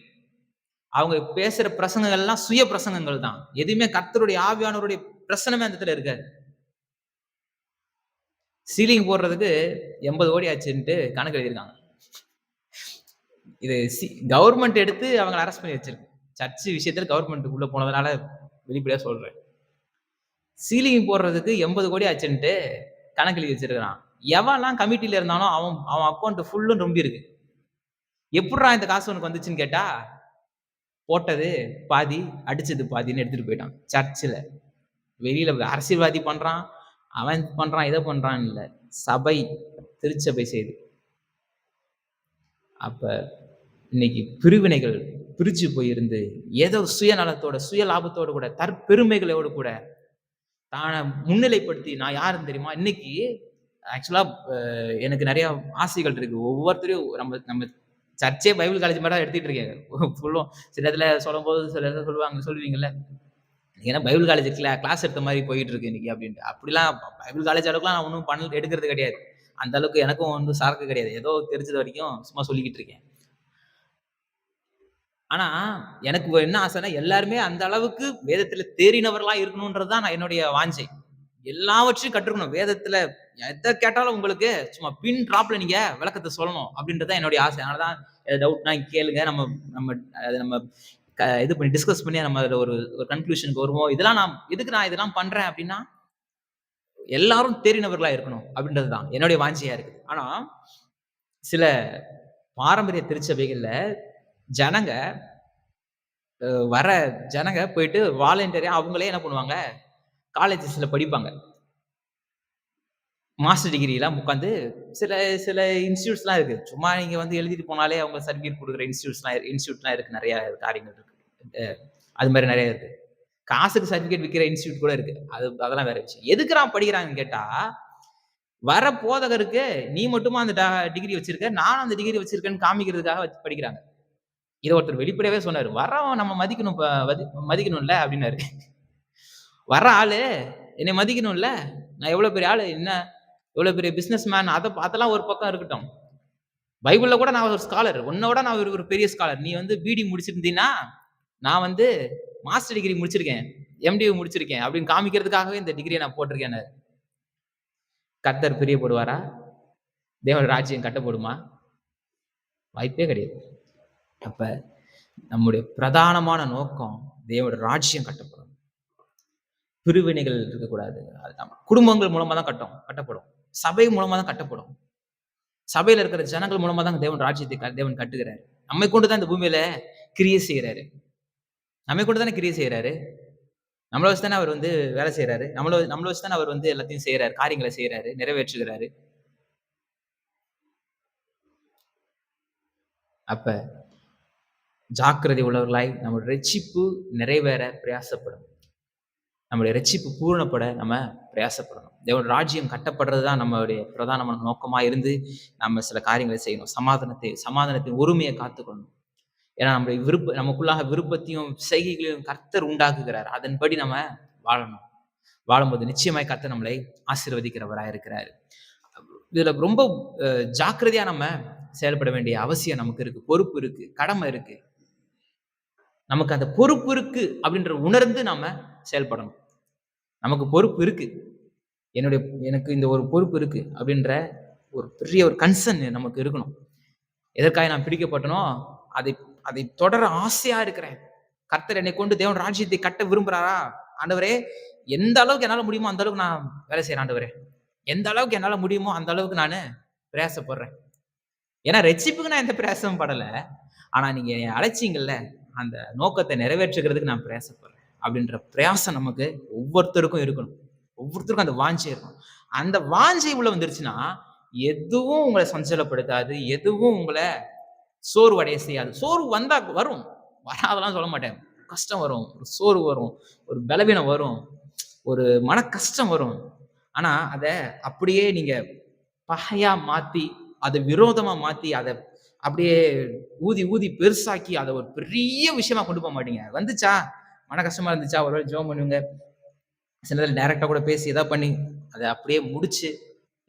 அவங்க பேசுற பிரசங்கங்கள் எல்லாம் சுய பிரசங்கங்கள் தான். எதுவுமே கர்த்தருடைய ஆவியானவருடைய பிரசனமே அந்த இடத்துல இருக்காது. சீலிங் போடுறதுக்கு 80 கோடி ஆச்சுன்ட்டு கணக்கு எழுதியிருக்காங்க. இது கவர்மெண்ட் எடுத்து அவங்க அரெஸ்ட் பண்ணி வச்சிருக்கு. சர்ச் விஷயத்துல கவர்மெண்ட் உள்ள போனதுனால வெளிப்படையா சொல்றேன். சீலிங் போடுறதுக்கு 80 கோடி ஆச்சுன்ட்டு கணக்கு எழுதி வச்சிருக்கான். எவெல்லாம் கமிட்டில இருந்தாலும் அவன் அக்கௌண்ட் ஃபுல்லும் ரொம்ப இருக்கு. எப்படிடா இந்த காசு உனக்கு வந்துச்சுன்னு கேட்டா, போட்டது பாதி, அடிச்சது பாதின்னு எடுத்துட்டு போயிட்டான். சர்ச்சில் வெளியில அரசியல்வாதி பண்றான், அவன் பண்றான், இதை பண்றான் இல்ல, சபை திருச்சபை செய்து. அப்ப இன்னைக்கு பிரிவினைகள் பிரிச்சு போயிருந்து ஏதோ சுயநலத்தோட சுய லாபத்தோடு கூட தற்பெருமைகளோடு கூட தானை முன்னிலைப்படுத்தி நான் யாருன்னு தெரியுமா? இன்னைக்கு ஆக்சுவலா எனக்கு நிறைய ஆசைகள் இருக்கு. ஒவ்வொருத்தரையும் நம்ம சர்ச்சே பைபிள் காலேஜ் மாதிரி தான் எடுத்துட்டு இருக்கேன் ஃபுல்லும். சில இதுல சொல்லும் போது சில இதில் சொல்லுவீங்கல்ல, ஏன்னா பைபிள் காலேஜ் கிளாஸ் எடுத்த மாதிரி போயிட்டு இருக்கு இன்னைக்கு அப்படின்ட்டு. அப்படிலாம் பைபிள் காலேஜ் அளவுக்குலாம் நான் ஒன்றும் எடுக்கிறது கிடையாது. அந்த அளவுக்கு எனக்கும் வந்து சரக்கு கிடையாது. ஏதோ தெரிஞ்சது வரைக்கும் சும்மா சொல்லிக்கிட்டு இருக்கேன். ஆனா, எனக்கு என்ன ஆசைன்னா, எல்லாருமே அந்த அளவுக்கு வேதத்துல தேறினவர்களா இருக்கணும்ன்றது தான் என்னுடைய வாஞ்சை. எல்லாவற்றையும் கற்றுக்கணும். வேதத்துல எத கேட்டாலும் உங்களுக்கு சும்மா பின் டிராப்ல நீங்க விளக்கத்த சொல்லணும் அப்படின்றது தான் என்னுடைய ஆசை. அதனால தான் டவுட்னா கேளுங்க. நம்ம நம்ம அத நம்ம இது பண்ணி டிஸ்கஸ் பண்ணி நம்ம அதுல ஒரு ஒரு கன்க்ளூஷனுக்கு வருவோம். இதெல்லாம் எதுக்கு நான் இதெல்லாம் பண்றேன் அப்படின்னா, எல்லாரும் தேறினவர்களா இருக்கணும் அப்படின்றது தான் என்னுடைய வாஞ்சையா இருக்கு. ஆனா, சில பாரம்பரிய திருச்சபைகள்ல ஜனங்க வர ஜனங்க போயிட்டு வாலண்டரியா அவங்களே என்ன பண்ணுவாங்க, காலேஜஸ்ல படிப்பாங்க. மாஸ்டர் டிகிரிலாம் உட்காந்து சில சில இன்ஸ்டிடியூட்ஸ்லாம் இருக்கு. சும்மா நீங்க வந்து எழுதிட்டு போனாலே அவங்க சர்டிஃபிகேட் குடுக்குற இன்ஸ்டிடியூட்லாம் இருக்கு. நெறைய காரியங்கள் இருக்கு. அ அது மாரி நெறைய இருக்கு. காசுக்கு சர்டிஃபிகேட் விக்கிற இன்ஸ்டிடியூட் கூட இருக்கு. அதெல்லாம் வேற விஷயம். எதுக்குடா படிக்கிறாங்கன்னு கேட்டா, வர போதகருக்கு நீ மட்டுமா அந்த டிகிரி வச்சிருக்க, நானும் அந்த டிகிரி வச்சிருக்கேன்னு காமிக்கிறதுக்காக படிக்கிறாங்க. இத ஒருத்தர் வெளிப்படையாவே சொன்னாரு. "வர்றவன் நம்ம மதிக்கணும் மதிக்கணும்ல" அப்டின்னாரு. வர்ற ஆளு என்னைய மதிக்கணும்ல. நான் எவ்வளோ பெரிய ஆளு, என்ன எவ்வளோ பெரிய பிசினஸ் மேன் அதெல்லாம் ஒரு பக்கம் இருக்கட்டும். பைபிள்ல கூட நான் ஒரு ஸ்காலர். உன்னோட நான் ஒரு பெரிய ஸ்காலர். நீ வந்து பிடி முடிச்சிருந்தீன்னா, நான் வந்து மாஸ்டர் டிகிரி முடிச்சிருக்கேன். எம்டிஏ முடிச்சிருக்கேன் அப்படின்னு காமிக்கிறதுக்காகவே இந்த டிகிரிய நான் போட்டிருக்கேன்னாரு. கர்த்தர் பிரியப்படுவாரா? தேவனுடைய ராஜ்யம் கட்டப்படுமா? வாய்ப்பே கிடையாது. அப்ப நம்முடைய பிரதானமான நோக்கம் தேவனுடைய ராஜ்யம் கட்டப்படும். பிரிவினைகள் இருக்கக்கூடாது. அது நம்ம குடும்பங்கள் மூலமா தான் கட்டப்படும். சபை மூலமா தான் கட்டப்படும். சபையில இருக்கிற ஜனங்கள் மூலமா தான் தேவன் ராஜ்யத்தை தேவன் கட்டுகிறாரு. நம்மை கொண்டு தான் இந்த பூமியில கிரியை செய்றாரு. நம்மை கொண்டு தானே கிரியை செய்றாரு. நம்மள வச்சு தானே அவர் வந்து வேலை செய்றாரு. நம்மள வச்சு தானே அவர் வந்து எல்லாத்தையும் செய்றாரு. காரியங்கள செய்றாரு, நிறைவேற்றுகிறாரு. அப்ப ஜாக்கிரதை உள்ளவர்களாய் நம்முடைய ரட்சிப்பு நிறைவேற பிரயாசப்படணும். நம்முடைய ரட்சிப்பு பூரணப்பட நம்ம பிரயாசப்படணும். தேவனுடைய ராஜ்யம் கட்டப்படுறது தான் நம்மளுடைய பிரதானமான நோக்கமா இருந்து, நம்ம சில காரியங்களை செய்யணும். சமாதானத்தின் ஒருமையை காத்துக்கொள்ளணும். ஏன்னா நம்முடைய நமக்குள்ளாக விருப்பத்தையும், செய்கைகளையும் கர்த்தர் உண்டாக்குகிறார். அதன்படி நம்ம வாழணும். வாழும்போது நிச்சயமாய் கர்த்தர் நம்மளை ஆசீர்வதிக்கிறவராய் இருக்கிறாரு. இதுல ரொம்ப ஜாக்கிரதையா நம்ம செயல்பட வேண்டிய அவசியம் நமக்கு இருக்கு. பொறுப்பு இருக்கு, கடமை இருக்கு. நமக்கு அந்த பொறுப்பு இருக்கு அப்படின்ற உணர்ந்து நாம செயல்படணும். நமக்கு பொறுப்பு இருக்கு. எனக்கு இந்த ஒரு பொறுப்பு இருக்கு அப்படின்ற ஒரு பெரிய ஒரு கன்சர்ன் நமக்கு இருக்கணும். எதற்காக நான் பிடிக்கப்பட்டனோ அதை அதை தொடர ஆசையா இருக்கிறேன். கர்த்தர் என்னை கொண்டு தேவன் ராஜ்யத்தை கட்ட விரும்புறாரா? ஆண்டவரே, எந்த அளவுக்கு என்னால முடியுமோ அந்த அளவுக்கு நான் வேலை செய்றேன் ஆண்டவரே. எந்த அளவுக்கு என்னால முடியுமோ அந்த அளவுக்கு நானு பிரயாசப்படுறேன். ஏன்னா ரட்சிப்புக்கு நான் எந்த பிரயாசமும் படல. ஆனா நீங்க என்னை அழைச்சீங்கல்ல, அந்த நோக்கத்தை நிறைவேற்றுகிறதுக்கு நான் பிரயாசப்படுறேன். அப்படின்ற பிரயாசம் நமக்கு ஒவ்வொருத்தருக்கும் இருக்கணும். ஒவ்வொருத்தருக்கும் அந்த வாஞ்சை இருக்கணும். அந்த வாஞ்சை உள்ள வந்துருச்சுன்னா, எதுவும் உங்களை சஞ்சலப்படுத்தாது. எதுவும் உங்கள சோர்வடைய செய்யாது. சோர்வு வந்தா வரும். வராதெல்லாம் சொல்ல மாட்டேன். கஷ்டம் வரும். ஒரு சோர்வு வரும். ஒரு பலவீனம் வரும். ஒரு மன கஷ்டம் வரும். ஆனா, அத அப்படியே நீங்க பகையா மாத்தி, அத விரோதமா மாத்தி, அத அப்படியே ஊதி ஊதி பெருசாக்கி, அத ஒரு பெரிய விஷயமா கொண்டு போக மாட்டீங்க. வந்துச்சா, மன கஷ்டமா இருந்துச்சா, ஒரு வேளை ஜெபம் பண்ணுவீங்க. சில நேரம் டைரக்ட்டா கூட பேசி ஏதாவது பண்ணி, அத அப்படியே முடிச்சு,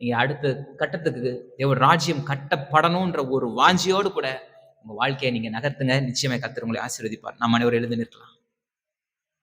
நீங்க அடுத்த கட்டத்துக்கு தேவ ராஜ்யம் கட்டப்படணும்ன்ற ஒரு வாஞ்சையோடு கூட உங்க வாழ்க்கைய நீங்க நகர்த்துங்க. நிச்சயமா கர்த்தர் உங்களை ஆசீர்வதிப்பார். நாம் அனைவரும் எழுந்து நிற்கலாம்.